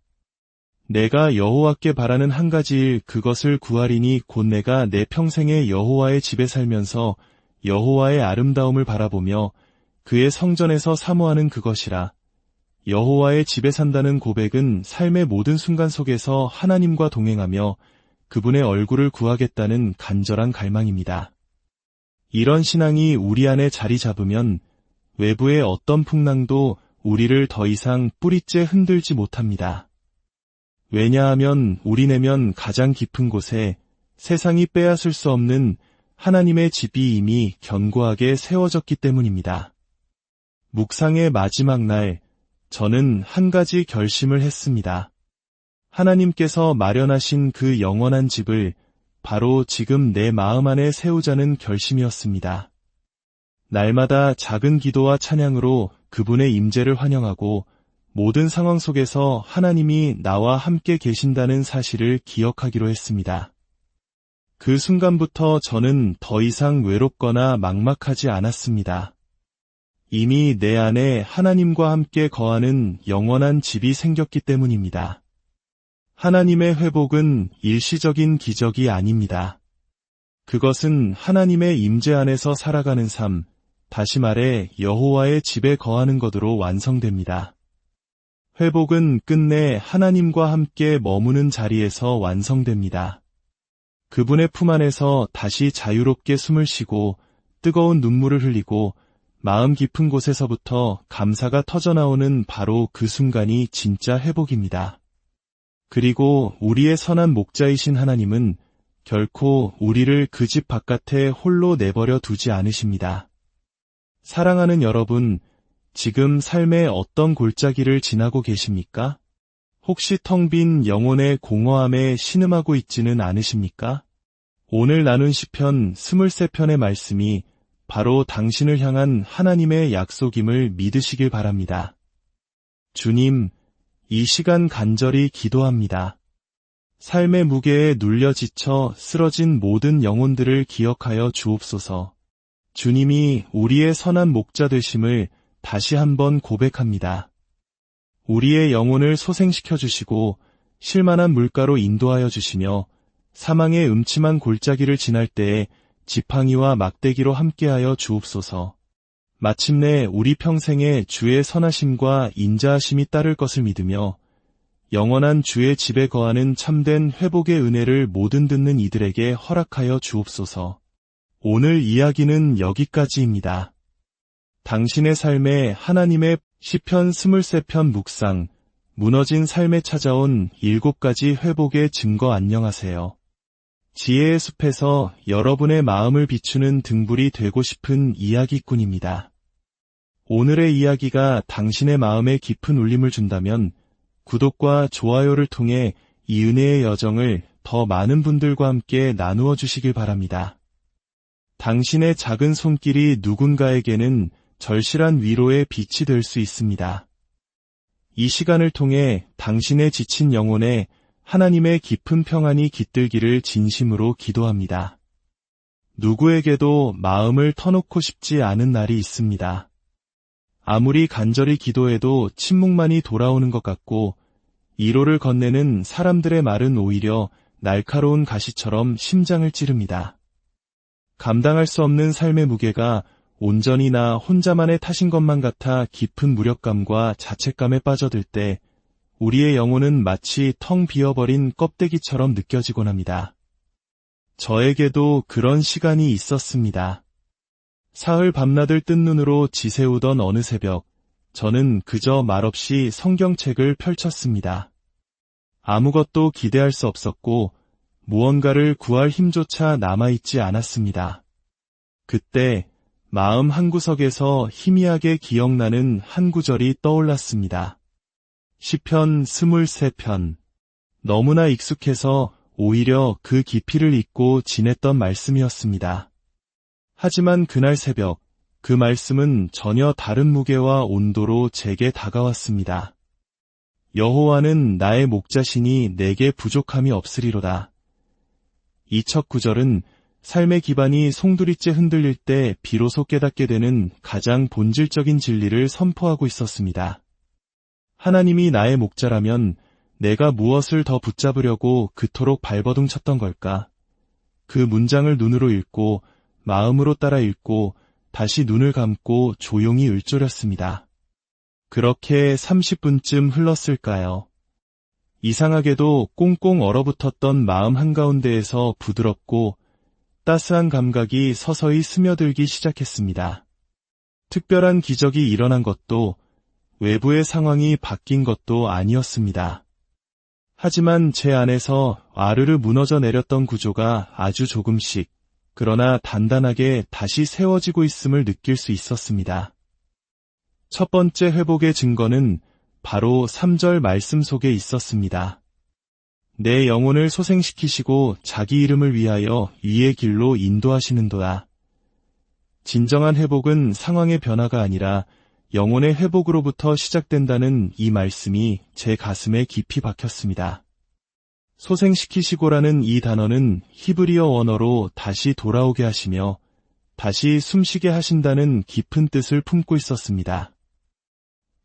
내가 여호와께 바라는 한 가지 일 그것을 구하리니 곧 내가 내 평생에 여호와의 집에 살면서 여호와의 아름다움을 바라보며 그의 성전에서 사모하는 그것이라. 여호와의 집에 산다는 고백은 삶의 모든 순간 속에서 하나님과 동행하며 그분의 얼굴을 구하겠다는 간절한 갈망입니다. 이런 신앙이 우리 안에 자리 잡으면 외부의 어떤 풍랑도 우리를 더 이상 뿌리째 흔들지 못합니다. 왜냐하면 우리 내면 가장 깊은 곳에 세상이 빼앗을 수 없는 하나님의 집이 이미 견고하게 세워졌기 때문입니다. 묵상의 마지막 날, 저는 한 가지 결심을 했습니다. 하나님께서 마련하신 그 영원한 집을 바로 지금 내 마음 안에 세우자는 결심이었습니다. 날마다 작은 기도와 찬양으로 그분의 임재를 환영하고 모든 상황 속에서 하나님이 나와 함께 계신다는 사실을 기억하기로 했습니다. 그 순간부터 저는 더 이상 외롭거나 막막하지 않았습니다. 이미 내 안에 하나님과 함께 거하는 영원한 집이 생겼기 때문입니다. 하나님의 회복은 일시적인 기적이 아닙니다. 그것은 하나님의 임재 안에서 살아가는 삶, 다시 말해 여호와의 집에 거하는 것으로 완성됩니다. 회복은 끝내 하나님과 함께 머무는 자리에서 완성됩니다. 그분의 품 안에서 다시 자유롭게 숨을 쉬고 뜨거운 눈물을 흘리고 마음 깊은 곳에서부터 감사가 터져나오는 바로 그 순간이 진짜 회복입니다. 그리고 우리의 선한 목자이신 하나님은 결코 우리를 그 집 바깥에 홀로 내버려 두지 않으십니다. 사랑하는 여러분, 지금 삶의 어떤 골짜기를 지나고 계십니까? 혹시 텅 빈 영혼의 공허함에 신음하고 있지는 않으십니까? 오늘 나눈 시편 23편의 말씀이 바로 당신을 향한 하나님의 약속임을 믿으시길 바랍니다. 주님, 이 시간 간절히 기도합니다. 삶의 무게에 눌려 지쳐 쓰러진 모든 영혼들을 기억하여 주옵소서. 주님이 우리의 선한 목자 되심을 다시 한번 고백합니다. 우리의 영혼을 소생시켜 주시고 실만한 물가로 인도하여 주시며 사망의 음침한 골짜기를 지날 때에 지팡이와 막대기로 함께하여 주옵소서. 마침내 우리 평생에 주의 선하심과 인자하심이 따를 것을 믿으며 영원한 주의 집에 거하는 참된 회복의 은혜를 모든 듣는 이들에게 허락하여 주옵소서. 오늘 이야기는 여기까지입니다. 당신의 삶에 하나님의 시편 23편 묵상, 무너진 삶에 찾아온 7가지 회복의 증거. 안녕하세요. 지혜의 숲에서 여러분의 마음을 비추는 등불이 되고 싶은 이야기꾼입니다. 오늘의 이야기가 당신의 마음에 깊은 울림을 준다면 구독과 좋아요를 통해 이 은혜의 여정을 더 많은 분들과 함께 나누어 주시길 바랍니다. 당신의 작은 손길이 누군가에게는 절실한 위로의 빛이 될 수 있습니다. 이 시간을 통해 당신의 지친 영혼에 하나님의 깊은 평안이 깃들기를 진심으로 기도합니다. 누구에게도 마음을 터놓고 싶지 않은 날이 있습니다. 아무리 간절히 기도해도 침묵만이 돌아오는 것 같고 이로를 건네는 사람들의 말은 오히려 날카로운 가시처럼 심장을 찌릅니다. 감당할 수 없는 삶의 무게가 온전히 나 혼자만의 탓인 것만 같아 깊은 무력감과 자책감에 빠져들 때 우리의 영혼은 마치 텅 비어버린 껍데기처럼 느껴지곤 합니다. 저에게도 그런 시간이 있었습니다. 사흘 밤낮을 뜬 눈으로 지새우던 어느 새벽, 저는 그저 말없이 성경책을 펼쳤습니다. 아무것도 기대할 수 없었고 무언가를 구할 힘조차 남아있지 않았습니다. 그때 마음 한구석에서 희미하게 기억나는 한 구절이 떠올랐습니다. 시편 23편. 너무나 익숙해서 오히려 그 깊이를 잊고 지냈던 말씀이었습니다. 하지만 그날 새벽, 그 말씀은 전혀 다른 무게와 온도로 제게 다가왔습니다. 여호와는 나의 목자시니 내게 부족함이 없으리로다. 이 첫 구절은 삶의 기반이 송두리째 흔들릴 때 비로소 깨닫게 되는 가장 본질적인 진리를 선포하고 있었습니다. 하나님이 나의 목자라면 내가 무엇을 더 붙잡으려고 그토록 발버둥 쳤던 걸까? 그 문장을 눈으로 읽고 마음으로 따라 읽고 다시 눈을 감고 조용히 읊조렸습니다. 그렇게 30분쯤 흘렀을까요? 이상하게도 꽁꽁 얼어붙었던 마음 한가운데에서 부드럽고 따스한 감각이 서서히 스며들기 시작했습니다. 특별한 기적이 일어난 것도 외부의 상황이 바뀐 것도 아니었습니다. 하지만 제 안에서 아르르 무너져 내렸던 구조가 아주 조금씩, 그러나 단단하게 다시 세워지고 있음을 느낄 수 있었습니다. 첫 번째 회복의 증거는 바로 3절 말씀 속에 있었습니다. 내 영혼을 소생시키시고 자기 이름을 위하여 위의 길로 인도하시는도다. 진정한 회복은 상황의 변화가 아니라 영혼의 회복으로부터 시작된다는 이 말씀이 제 가슴에 깊이 박혔습니다. 소생시키시고라는 이 단어는 히브리어 원어로 다시 돌아오게 하시며 다시 숨쉬게 하신다는 깊은 뜻을 품고 있었습니다.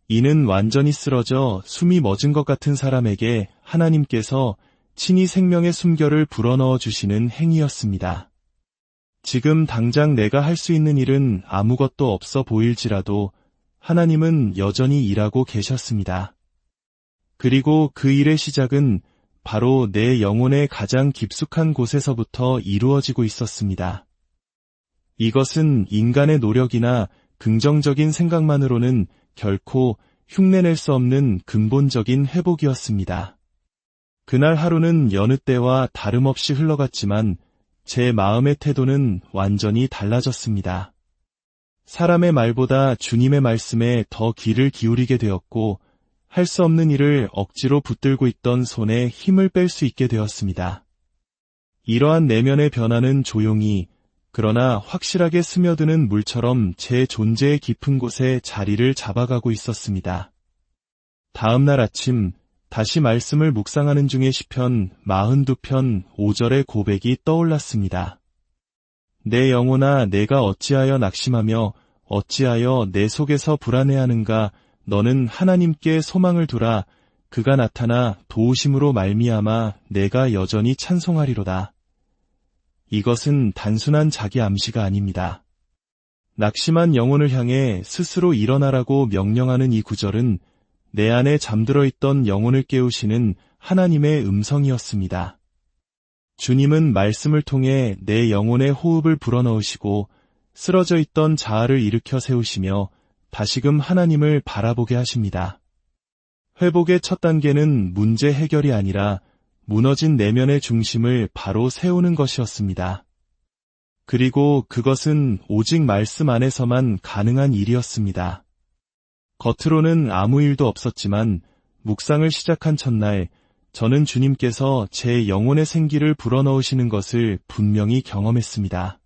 이는 완전히 쓰러져 숨이 멎은 것 같은 사람에게 하나님께서 친히 생명의 숨결을 불어넣어 주시는 행위였습니다. 지금 당장 내가 할 수 있는 일은 아무것도 없어 보일지라도 하나님은 여전히 일하고 계셨습니다. 그리고 그 일의 시작은 바로 내 영혼의 가장 깊숙한 곳에서부터 이루어지고 있었습니다. 이것은 인간의 노력이나 긍정적인 생각만으로는 결코 흉내낼 수 없는 근본적인 회복이었습니다. 그날 하루는 여느 때와 다름없이 흘러갔지만 제 마음의 태도는 완전히 달라졌습니다. 사람의 말보다 주님의 말씀에 더 귀를 기울이게 되었고 할 수 없는 일을 억지로 붙들고 있던 손에 힘을 뺄 수 있게 되었습니다. 이러한 내면의 변화는 조용히 그러나 확실하게 스며드는 물처럼 제 존재의 깊은 곳에 자리를 잡아가고 있었습니다. 다음 날 아침 다시 말씀을 묵상하는 중에 시편 42편 5절의 고백이 떠올랐습니다. 내 영혼아 내가 어찌하여 낙심하며 어찌하여 내 속에서 불안해하는가. 너는 하나님께 소망을 두라. 그가 나타나 도우심으로 말미암아 내가 여전히 찬송하리로다. 이것은 단순한 자기 암시가 아닙니다. 낙심한 영혼을 향해 스스로 일어나라고 명령하는 이 구절은 내 안에 잠들어 있던 영혼을 깨우시는 하나님의 음성이었습니다. 주님은 말씀을 통해 내 영혼의 호흡을 불어넣으시고 쓰러져 있던 자아를 일으켜 세우시며 다시금 하나님을 바라보게 하십니다. 회복의 첫 단계는 문제 해결이 아니라 무너진 내면의 중심을 바로 세우는 것이었습니다. 그리고 그것은 오직 말씀 안에서만 가능한 일이었습니다. 겉으로는 아무 일도 없었지만 묵상을 시작한 첫날 저는 주님께서 제 영혼의 생기를 불어넣으시는 것을 분명히 경험했습니다.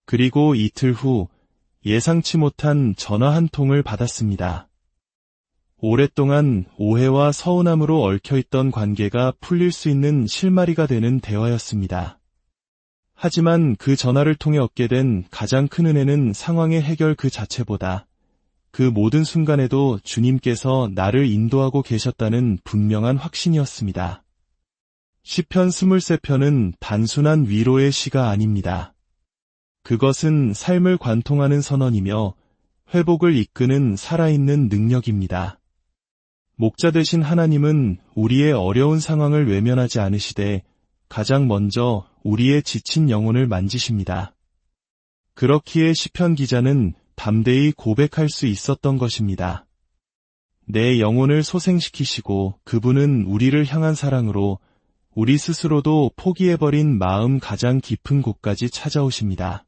그리고 이틀 후 예상치 못한 전화 한 통을 받았습니다. 오랫동안 오해와 서운함으로 얽혀있던 관계가 풀릴 수 있는 실마리가 되는 대화였습니다. 하지만 그 전화를 통해 얻게 된 가장 큰 은혜는 상황의 해결 그 자체보다 그 모든 순간에도 주님께서 나를 인도하고 계셨다는 분명한 확신이었습니다. 시편 23편은 단순한 위로의 시가 아닙니다. 그것은 삶을 관통하는 선언이며 회복을 이끄는 살아있는 능력입니다. 목자 되신 하나님은 우리의 어려운 상황을 외면하지 않으시되 가장 먼저 우리의 지친 영혼을 만지십니다. 그렇기에 시편 기자는 담대히 고백할 수 있었던 것입니다. 내 영혼을 소생시키시고 그분은 우리를 향한 사랑으로 우리 스스로도 포기해버린 마음 가장 깊은 곳까지 찾아오십니다.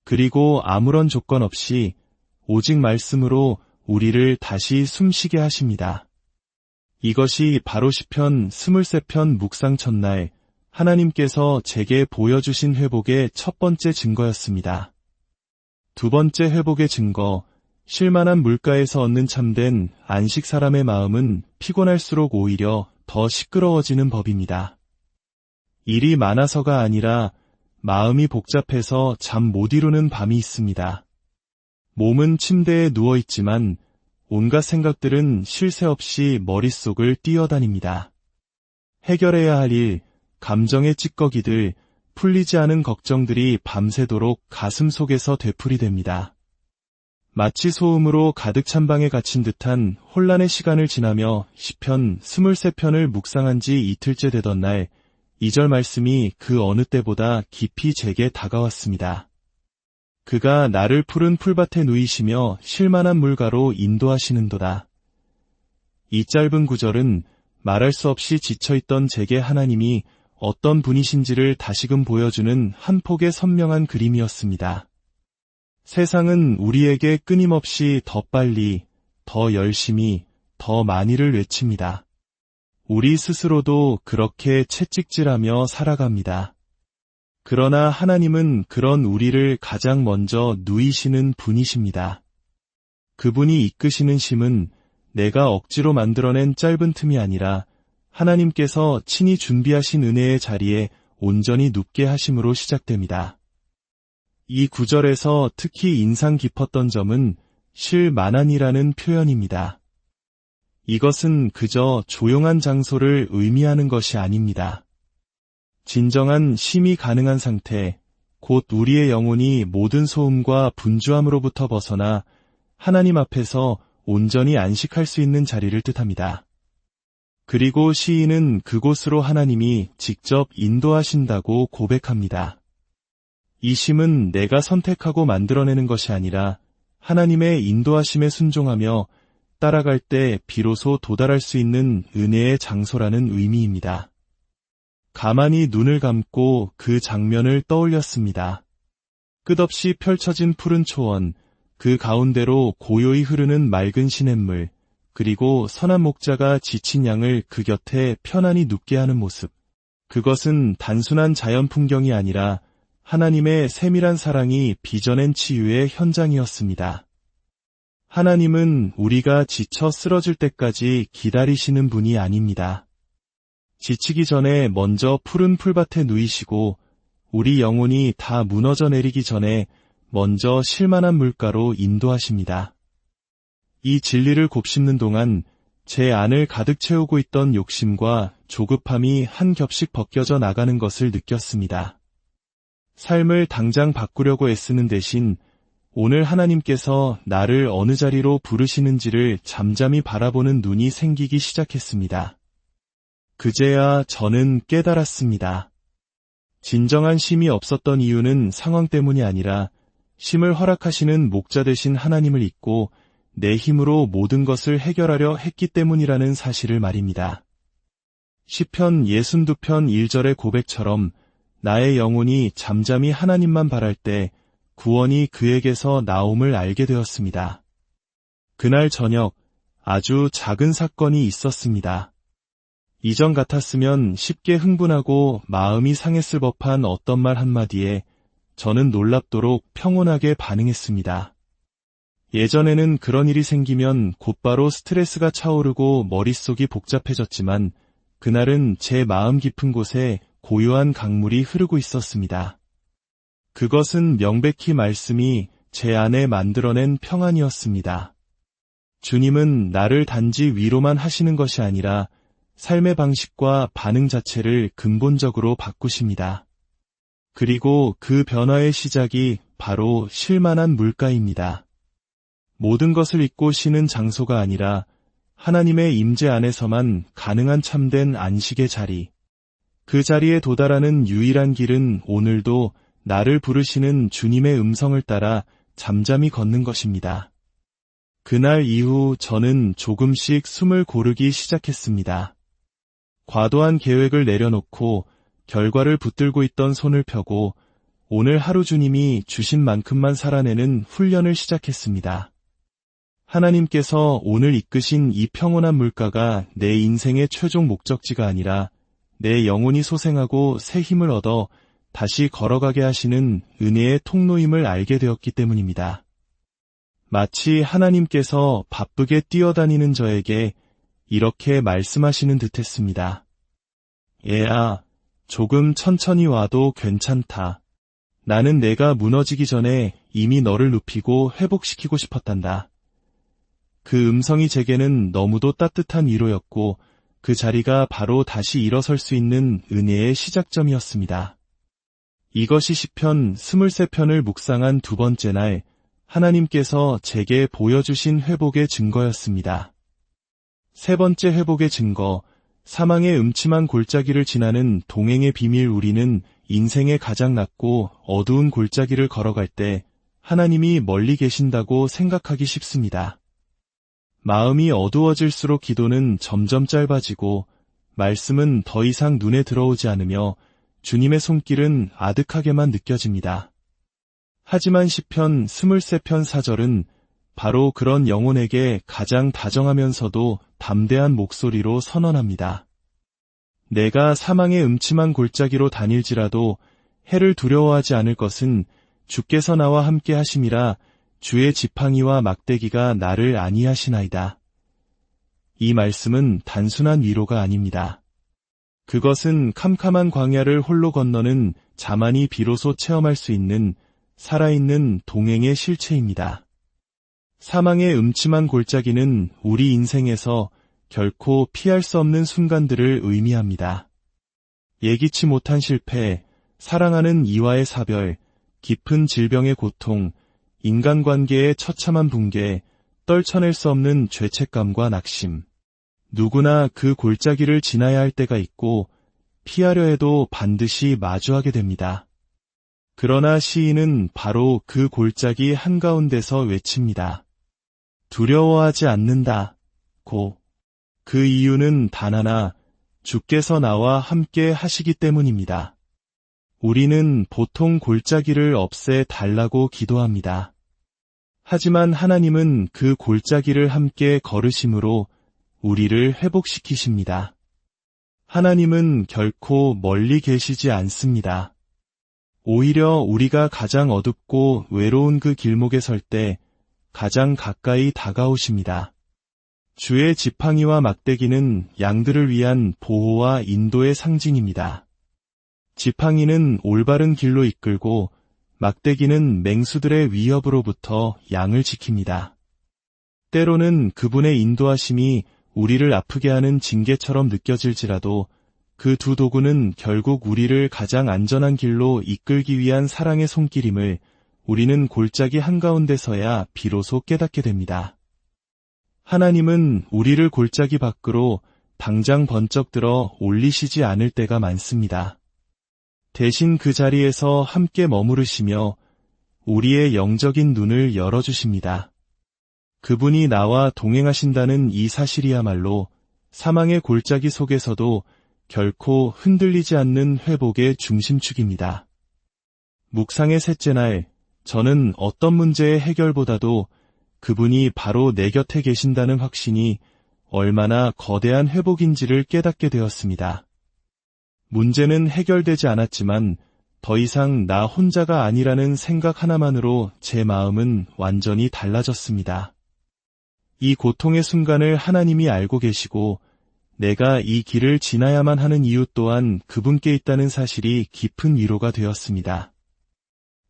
그리고 아무런 조건 없이 오직 말씀으로 우리를 다시 숨쉬게 하십니다. 이것이 바로 시편 23편 묵상 첫날 하나님께서 제게 보여주신 회복의 첫 번째 증거였습니다. 두 번째 회복의 증거, 쉴만한 물가에서 얻는 참된 안식 사람의 마음은 피곤할수록 오히려 더 시끄러워지는 법입니다. 일이 많아서가 아니라 마음이 복잡해서 잠 못 이루는 밤이 있습니다. 몸은 침대에 누워있지만 온갖 생각들은 쉴 새 없이 머릿속을 뛰어다닙니다. 해결해야 할 일, 감정의 찌꺼기들, 풀리지 않은 걱정들이 밤새도록 가슴 속에서 되풀이됩니다. 마치 소음으로 가득 찬 방에 갇힌 듯한 혼란의 시간을 지나며 시편 23편을 묵상한 지 이틀째 되던 날, 2절 말씀이 그 어느 때보다 깊이 제게 다가왔습니다. 그가 나를 푸른 풀밭에 누이시며 쉴만한 물가로 인도하시는도다. 이 짧은 구절은 말할 수 없이 지쳐있던 제게 하나님이 어떤 분이신지를 다시금 보여주는 한 폭의 선명한 그림이었습니다. 세상은 우리에게 끊임없이 더 빨리, 더 열심히, 더 많이를 외칩니다. 우리 스스로도 그렇게 채찍질하며 살아갑니다. 그러나 하나님은 그런 우리를 가장 먼저 누이시는 분이십니다. 그분이 이끄시는 쉼은 내가 억지로 만들어낸 짧은 틈이 아니라 하나님께서 친히 준비하신 은혜의 자리에 온전히 눕게 하심으로 시작됩니다. 이 구절에서 특히 인상 깊었던 점은 쉴 만한이라는 표현입니다. 이것은 그저 조용한 장소를 의미하는 것이 아닙니다. 진정한 쉼이 가능한 상태, 곧 우리의 영혼이 모든 소음과 분주함으로부터 벗어나 하나님 앞에서 온전히 안식할 수 있는 자리를 뜻합니다. 그리고 시인은 그곳으로 하나님이 직접 인도하신다고 고백합니다. 이 쉼은 내가 선택하고 만들어내는 것이 아니라 하나님의 인도하심에 순종하며 따라갈 때 비로소 도달할 수 있는 은혜의 장소라는 의미입니다. 가만히 눈을 감고 그 장면을 떠올렸습니다. 끝없이 펼쳐진 푸른 초원, 그 가운데로 고요히 흐르는 맑은 시냇물, 그리고 선한 목자가 지친 양을 그 곁에 편안히 눕게 하는 모습. 그것은 단순한 자연 풍경이 아니라 하나님의 세밀한 사랑이 빚어낸 치유의 현장이었습니다. 하나님은 우리가 지쳐 쓰러질 때까지 기다리시는 분이 아닙니다. 지치기 전에 먼저 푸른 풀밭에 누이시고 우리 영혼이 다 무너져 내리기 전에 먼저 쉴만한 물가로 인도하십니다. 이 진리를 곱씹는 동안 제 안을 가득 채우고 있던 욕심과 조급함이 한 겹씩 벗겨져 나가는 것을 느꼈습니다. 삶을 당장 바꾸려고 애쓰는 대신 오늘 하나님께서 나를 어느 자리로 부르시는지를 잠잠히 바라보는 눈이 생기기 시작했습니다. 그제야 저는 깨달았습니다. 진정한 쉼이 없었던 이유는 상황 때문이 아니라 쉼을 허락하시는 목자 되신 하나님을 잊고 내 힘으로 모든 것을 해결하려 했기 때문이라는 사실을 말입니다. 시편 62편 1절의 고백처럼 나의 영혼이 잠잠히 하나님만 바랄 때 구원이 그에게서 나옴을 알게 되었습니다. 그날 저녁 아주 작은 사건이 있었습니다. 이전 같았으면 쉽게 흥분하고 마음이 상했을 법한 어떤 말 한마디에 저는 놀랍도록 평온하게 반응했습니다. 예전에는 그런 일이 생기면 곧바로 스트레스가 차오르고 머릿속이 복잡해졌지만 그날은 제 마음 깊은 곳에 고요한 강물이 흐르고 있었습니다. 그것은 명백히 말씀이 제 안에 만들어낸 평안이었습니다. 주님은 나를 단지 위로만 하시는 것이 아니라 삶의 방식과 반응 자체를 근본적으로 바꾸십니다. 그리고 그 변화의 시작이 바로 쉴만한 물가입니다. 모든 것을 잊고 쉬는 장소가 아니라 하나님의 임재 안에서만 가능한 참된 안식의 자리. 그 자리에 도달하는 유일한 길은 오늘도 나를 부르시는 주님의 음성을 따라 잠잠히 걷는 것입니다. 그날 이후 저는 조금씩 숨을 고르기 시작했습니다. 과도한 계획을 내려놓고 결과를 붙들고 있던 손을 펴고 오늘 하루 주님이 주신 만큼만 살아내는 훈련을 시작했습니다. 하나님께서 오늘 이끄신 이 평온한 물가가 내 인생의 최종 목적지가 아니라 내 영혼이 소생하고 새 힘을 얻어 다시 걸어가게 하시는 은혜의 통로임을 알게 되었기 때문입니다. 마치 하나님께서 바쁘게 뛰어다니는 저에게 이렇게 말씀하시는 듯했습니다. 얘야, 조금 천천히 와도 괜찮다. 나는 내가 무너지기 전에 이미 너를 눕히고 회복시키고 싶었단다. 그 음성이 제게는 너무도 따뜻한 위로였고 그 자리가 바로 다시 일어설 수 있는 은혜의 시작점이었습니다. 이것이 시편 23편을 묵상한 두 번째 날 하나님께서 제게 보여주신 회복의 증거였습니다. 세 번째 회복의 증거, 사망의 음침한 골짜기를 지나는 동행의 비밀. 우리는 인생의 가장 낮고 어두운 골짜기를 걸어갈 때 하나님이 멀리 계신다고 생각하기 쉽습니다. 마음이 어두워질수록 기도는 점점 짧아지고 말씀은 더 이상 눈에 들어오지 않으며 주님의 손길은 아득하게만 느껴집니다. 하지만 시편 23편 4절은 바로 그런 영혼에게 가장 다정하면서도 담대한 목소리로 선언합니다. 내가 사망의 음침한 골짜기로 다닐지라도 해를 두려워하지 않을 것은 주께서 나와 함께 하심이라. 주의 지팡이와 막대기가 나를 안위하시나이다. 이 말씀은 단순한 위로가 아닙니다. 그것은 캄캄한 광야를 홀로 건너는 자만이 비로소 체험할 수 있는 살아있는 동행의 실체입니다. 사망의 음침한 골짜기는 우리 인생에서 결코 피할 수 없는 순간들을 의미합니다. 예기치 못한 실패, 사랑하는 이와의 사별, 깊은 질병의 고통, 인간관계의 처참한 붕괴, 떨쳐낼 수 없는 죄책감과 낙심. 누구나 그 골짜기를 지나야 할 때가 있고 피하려 해도 반드시 마주하게 됩니다. 그러나 시인은 바로 그 골짜기 한가운데서 외칩니다. 두려워하지 않는다. 고. 그 이유는 단 하나, 주께서 나와 함께 하시기 때문입니다. 우리는 보통 골짜기를 없애 달라고 기도합니다. 하지만 하나님은 그 골짜기를 함께 걸으심으로 우리를 회복시키십니다. 하나님은 결코 멀리 계시지 않습니다. 오히려 우리가 가장 어둡고 외로운 그 길목에 설 때 가장 가까이 다가오십니다. 주의 지팡이와 막대기는 양들을 위한 보호와 인도의 상징입니다. 지팡이는 올바른 길로 이끌고 막대기는 맹수들의 위협으로부터 양을 지킵니다. 때로는 그분의 인도하심이 우리를 아프게 하는 징계처럼 느껴질지라도 그 두 도구는 결국 우리를 가장 안전한 길로 이끌기 위한 사랑의 손길임을 우리는 골짜기 한가운데서야 비로소 깨닫게 됩니다. 하나님은 우리를 골짜기 밖으로 당장 번쩍 들어 올리시지 않을 때가 많습니다. 대신 그 자리에서 함께 머무르시며 우리의 영적인 눈을 열어주십니다. 그분이 나와 동행하신다는 이 사실이야말로 사망의 골짜기 속에서도 결코 흔들리지 않는 회복의 중심축입니다. 묵상의 셋째 날, 저는 어떤 문제의 해결보다도 그분이 바로 내 곁에 계신다는 확신이 얼마나 거대한 회복인지를 깨닫게 되었습니다. 문제는 해결되지 않았지만 더 이상 나 혼자가 아니라는 생각 하나만으로 제 마음은 완전히 달라졌습니다. 이 고통의 순간을 하나님이 알고 계시고 내가 이 길을 지나야만 하는 이유 또한 그분께 있다는 사실이 깊은 위로가 되었습니다.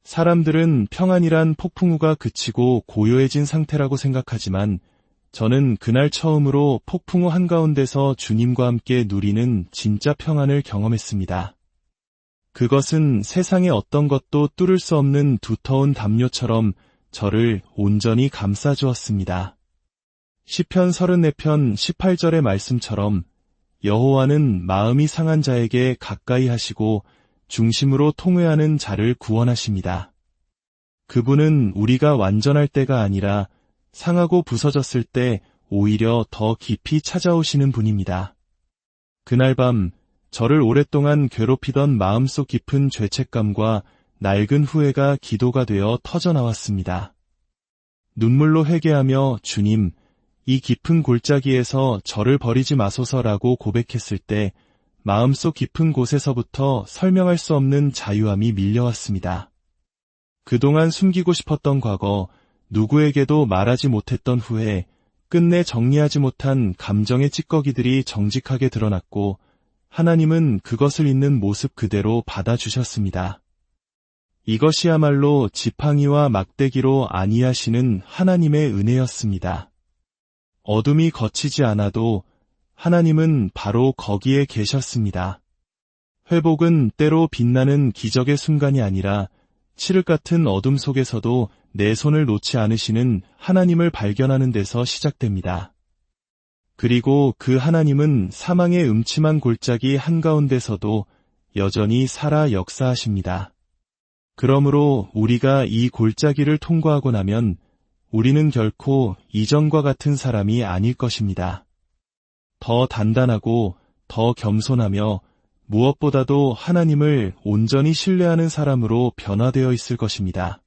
사람들은 평안이란 폭풍우가 그치고 고요해진 상태라고 생각하지만 저는 그날 처음으로 폭풍우 한가운데서 주님과 함께 누리는 진짜 평안을 경험했습니다. 그것은 세상의 어떤 것도 뚫을 수 없는 두터운 담요처럼 저를 온전히 감싸주었습니다. 시편 34편 18절의 말씀처럼 여호와는 마음이 상한 자에게 가까이 하시고 중심으로 통회하는 자를 구원하십니다. 그분은 우리가 완전할 때가 아니라 상하고 부서졌을 때 오히려 더 깊이 찾아오시는 분입니다. 그날 밤 저를 오랫동안 괴롭히던 마음속 깊은 죄책감과 낡은 후회가 기도가 되어 터져나왔습니다. 눈물로 회개하며 주님, 이 깊은 골짜기에서 저를 버리지 마소서라고 고백했을 때 마음속 깊은 곳에서부터 설명할 수 없는 자유함이 밀려왔습니다. 그동안 숨기고 싶었던 과거, 누구에게도 말하지 못했던 후회, 끝내 정리하지 못한 감정의 찌꺼기들이 정직하게 드러났고 하나님은 그것을 있는 모습 그대로 받아주셨습니다. 이것이야말로 지팡이와 막대기로 안위하시는 하나님의 은혜였습니다. 어둠이 거치지 않아도 하나님은 바로 거기에 계셨습니다. 회복은 때로 빛나는 기적의 순간이 아니라 칠흑 같은 어둠 속에서도 내 손을 놓지 않으시는 하나님을 발견하는 데서 시작됩니다. 그리고 그 하나님은 사망의 음침한 골짜기 한가운데서도 여전히 살아 역사하십니다. 그러므로 우리가 이 골짜기를 통과하고 나면 우리는 결코 이전과 같은 사람이 아닐 것입니다. 더 단단하고 더 겸손하며 무엇보다도 하나님을 온전히 신뢰하는 사람으로 변화되어 있을 것입니다.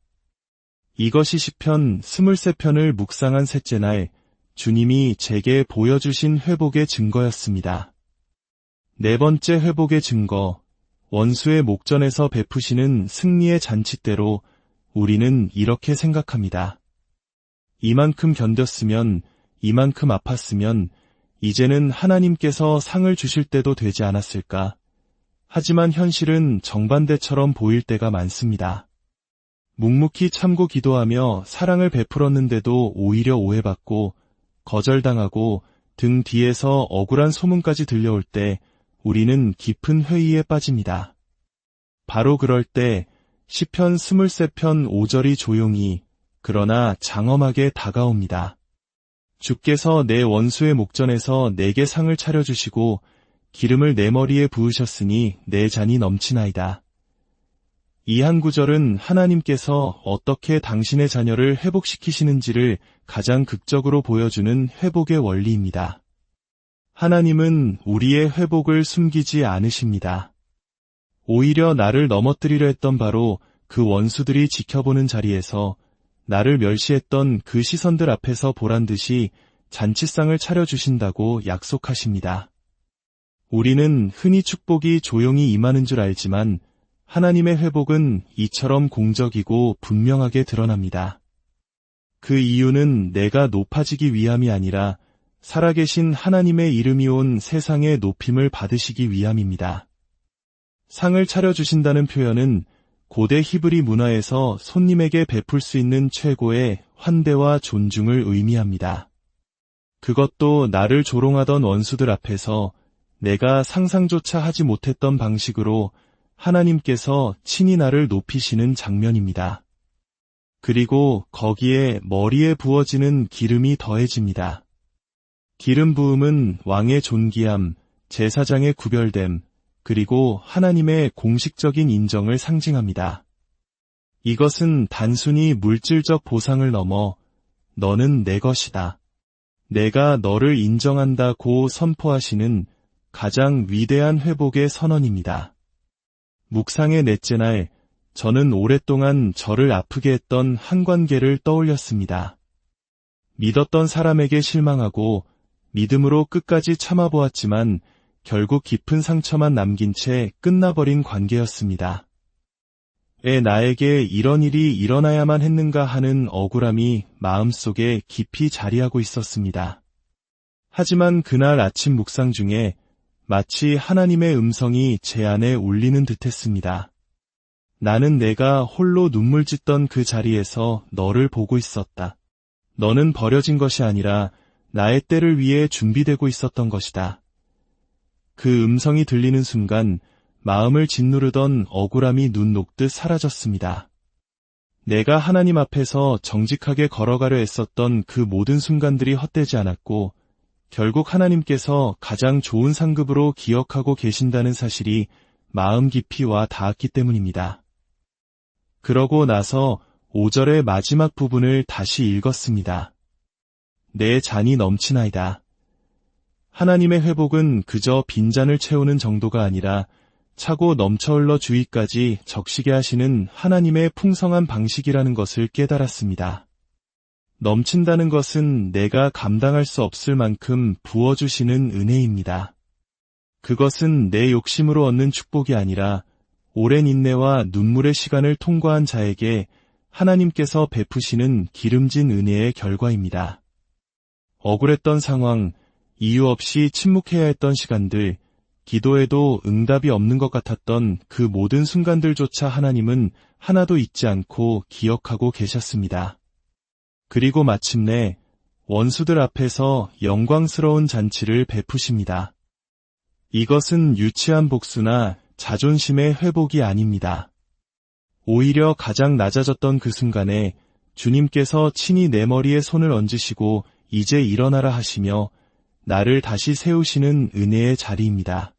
이것이 시편 23편을 묵상한 셋째 날 주님이 제게 보여주신 회복의 증거였습니다. 네 번째 회복의 증거, 원수의 목전에서 베푸시는 승리의 잔치대로 우리는 이렇게 생각합니다. 이만큼 견뎠으면, 이만큼 아팠으면 이제는 하나님께서 상을 주실 때도 되지 않았을까? 하지만 현실은 정반대처럼 보일 때가 많습니다. 묵묵히 참고 기도하며 사랑을 베풀었는데도 오히려 오해받고 거절당하고 등 뒤에서 억울한 소문까지 들려올 때 우리는 깊은 회의에 빠집니다. 바로 그럴 때 시편 23편 5절이 조용히 그러나 장엄하게 다가옵니다. 주께서 내 원수의 목전에서 내게 상을 차려주시고 기름을 내 머리에 부으셨으니 내 잔이 넘치나이다. 이 한 구절은 하나님께서 어떻게 당신의 자녀를 회복시키시는지를 가장 극적으로 보여주는 회복의 원리입니다. 하나님은 우리의 회복을 숨기지 않으십니다. 오히려 나를 넘어뜨리려 했던 바로 그 원수들이 지켜보는 자리에서 나를 멸시했던 그 시선들 앞에서 보란듯이 잔치상을 차려주신다고 약속하십니다. 우리는 흔히 축복이 조용히 임하는 줄 알지만 하나님의 회복은 이처럼 공적이고 분명하게 드러납니다. 그 이유는 내가 높아지기 위함이 아니라 살아계신 하나님의 이름이 온 세상의 높임을 받으시기 위함입니다. 상을 차려주신다는 표현은 고대 히브리 문화에서 손님에게 베풀 수 있는 최고의 환대와 존중을 의미합니다. 그것도 나를 조롱하던 원수들 앞에서 내가 상상조차 하지 못했던 방식으로 하나님께서 친히 나를 높이시는 장면입니다. 그리고 거기에 머리에 부어지는 기름이 더해집니다. 기름 부음은 왕의 존귀함, 제사장의 구별됨, 그리고 하나님의 공식적인 인정을 상징합니다. 이것은 단순히 물질적 보상을 넘어 너는 내 것이다, 내가 너를 인정한다고 선포하시는 가장 위대한 회복의 선언입니다. 묵상의 넷째 날, 저는 오랫동안 저를 아프게 했던 한 관계를 떠올렸습니다. 믿었던 사람에게 실망하고 믿음으로 끝까지 참아보았지만 결국 깊은 상처만 남긴 채 끝나버린 관계였습니다. 왜 나에게 이런 일이 일어나야만 했는가 하는 억울함이 마음속에 깊이 자리하고 있었습니다. 하지만 그날 아침 묵상 중에 마치 하나님의 음성이 제 안에 울리는 듯했습니다. 나는 내가 홀로 눈물 짓던 그 자리에서 너를 보고 있었다. 너는 버려진 것이 아니라 나의 때를 위해 준비되고 있었던 것이다. 그 음성이 들리는 순간 마음을 짓누르던 억울함이 눈 녹듯 사라졌습니다. 내가 하나님 앞에서 정직하게 걸어가려 애썼던 그 모든 순간들이 헛되지 않았고 결국 하나님께서 가장 좋은 상급으로 기억하고 계신다는 사실이 마음 깊이 와 닿았기 때문입니다. 그러고 나서 5절의 마지막 부분을 다시 읽었습니다. 내 잔이 넘치나이다. 하나님의 회복은 그저 빈잔을 채우는 정도가 아니라 차고 넘쳐 흘러 주위까지 적시게 하시는 하나님의 풍성한 방식이라는 것을 깨달았습니다. 넘친다는 것은 내가 감당할 수 없을 만큼 부어주시는 은혜입니다. 그것은 내 욕심으로 얻는 축복이 아니라 오랜 인내와 눈물의 시간을 통과한 자에게 하나님께서 베푸시는 기름진 은혜의 결과입니다. 억울했던 상황, 이유 없이 침묵해야 했던 시간들, 기도해도 응답이 없는 것 같았던 그 모든 순간들조차 하나님은 하나도 잊지 않고 기억하고 계셨습니다. 그리고 마침내 원수들 앞에서 영광스러운 잔치를 베푸십니다. 이것은 유치한 복수나 자존심의 회복이 아닙니다. 오히려 가장 낮아졌던 그 순간에 주님께서 친히 내 머리에 손을 얹으시고 이제 일어나라 하시며 나를 다시 세우시는 은혜의 자리입니다.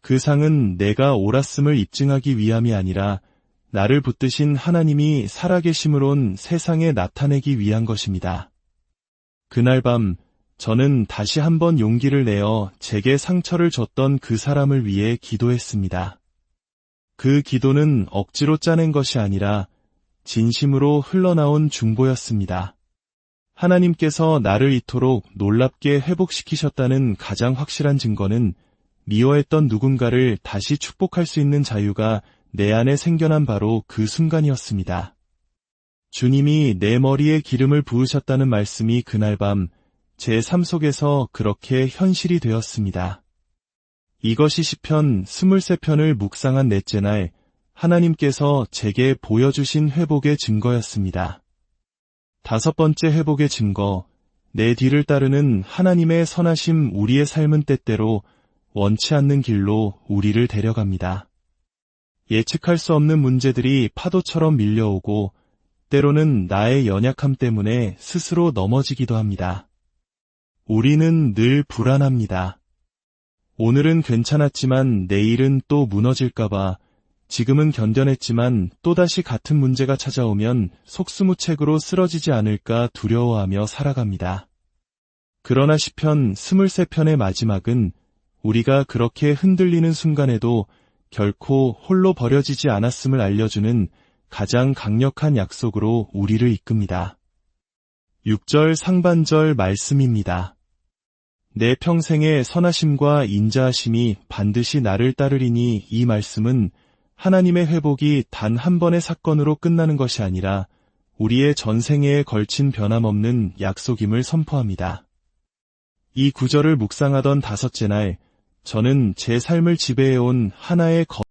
그 상은 내가 옳았음을 입증하기 위함이 아니라 나를 붙드신 하나님이 살아계심으론 세상에 나타내기 위한 것입니다. 그날 밤 저는 다시 한번 용기를 내어 제게 상처를 줬던 그 사람을 위해 기도했습니다. 그 기도는 억지로 짜낸 것이 아니라 진심으로 흘러나온 중보였습니다. 하나님께서 나를 이토록 놀랍게 회복시키셨다는 가장 확실한 증거는 미워했던 누군가를 다시 축복할 수 있는 자유가 내 안에 생겨난 바로 그 순간이었습니다. 주님이 내 머리에 기름을 부으셨다는 말씀이 그날 밤 제 삶 속에서 그렇게 현실이 되었습니다. 이것이 시편 23편을 묵상한 넷째 날 하나님께서 제게 보여주신 회복의 증거였습니다. 다섯 번째 회복의 증거, 내 뒤를 따르는 하나님의 선하심. 우리의 삶은 때때로 원치 않는 길로 우리를 데려갑니다. 예측할 수 없는 문제들이 파도처럼 밀려오고 때로는 나의 연약함 때문에 스스로 넘어지기도 합니다. 우리는 늘 불안합니다. 오늘은 괜찮았지만 내일은 또 무너질까봐, 지금은 견뎌냈지만 또다시 같은 문제가 찾아오면 속수무책으로 쓰러지지 않을까 두려워하며 살아갑니다. 그러나 시편 23편의 마지막은 우리가 그렇게 흔들리는 순간에도 결코 홀로 버려지지 않았음을 알려주는 가장 강력한 약속으로 우리를 이끕니다. 6절 상반절 말씀입니다. 내 평생의 선하심과 인자하심이 반드시 나를 따르리니. 이 말씀은 하나님의 회복이 단 한 번의 사건으로 끝나는 것이 아니라 우리의 전생애에 걸친 변함없는 약속임을 선포합니다. 이 구절을 묵상하던 다섯째 날, 저는 제 삶을 지배해온 하나의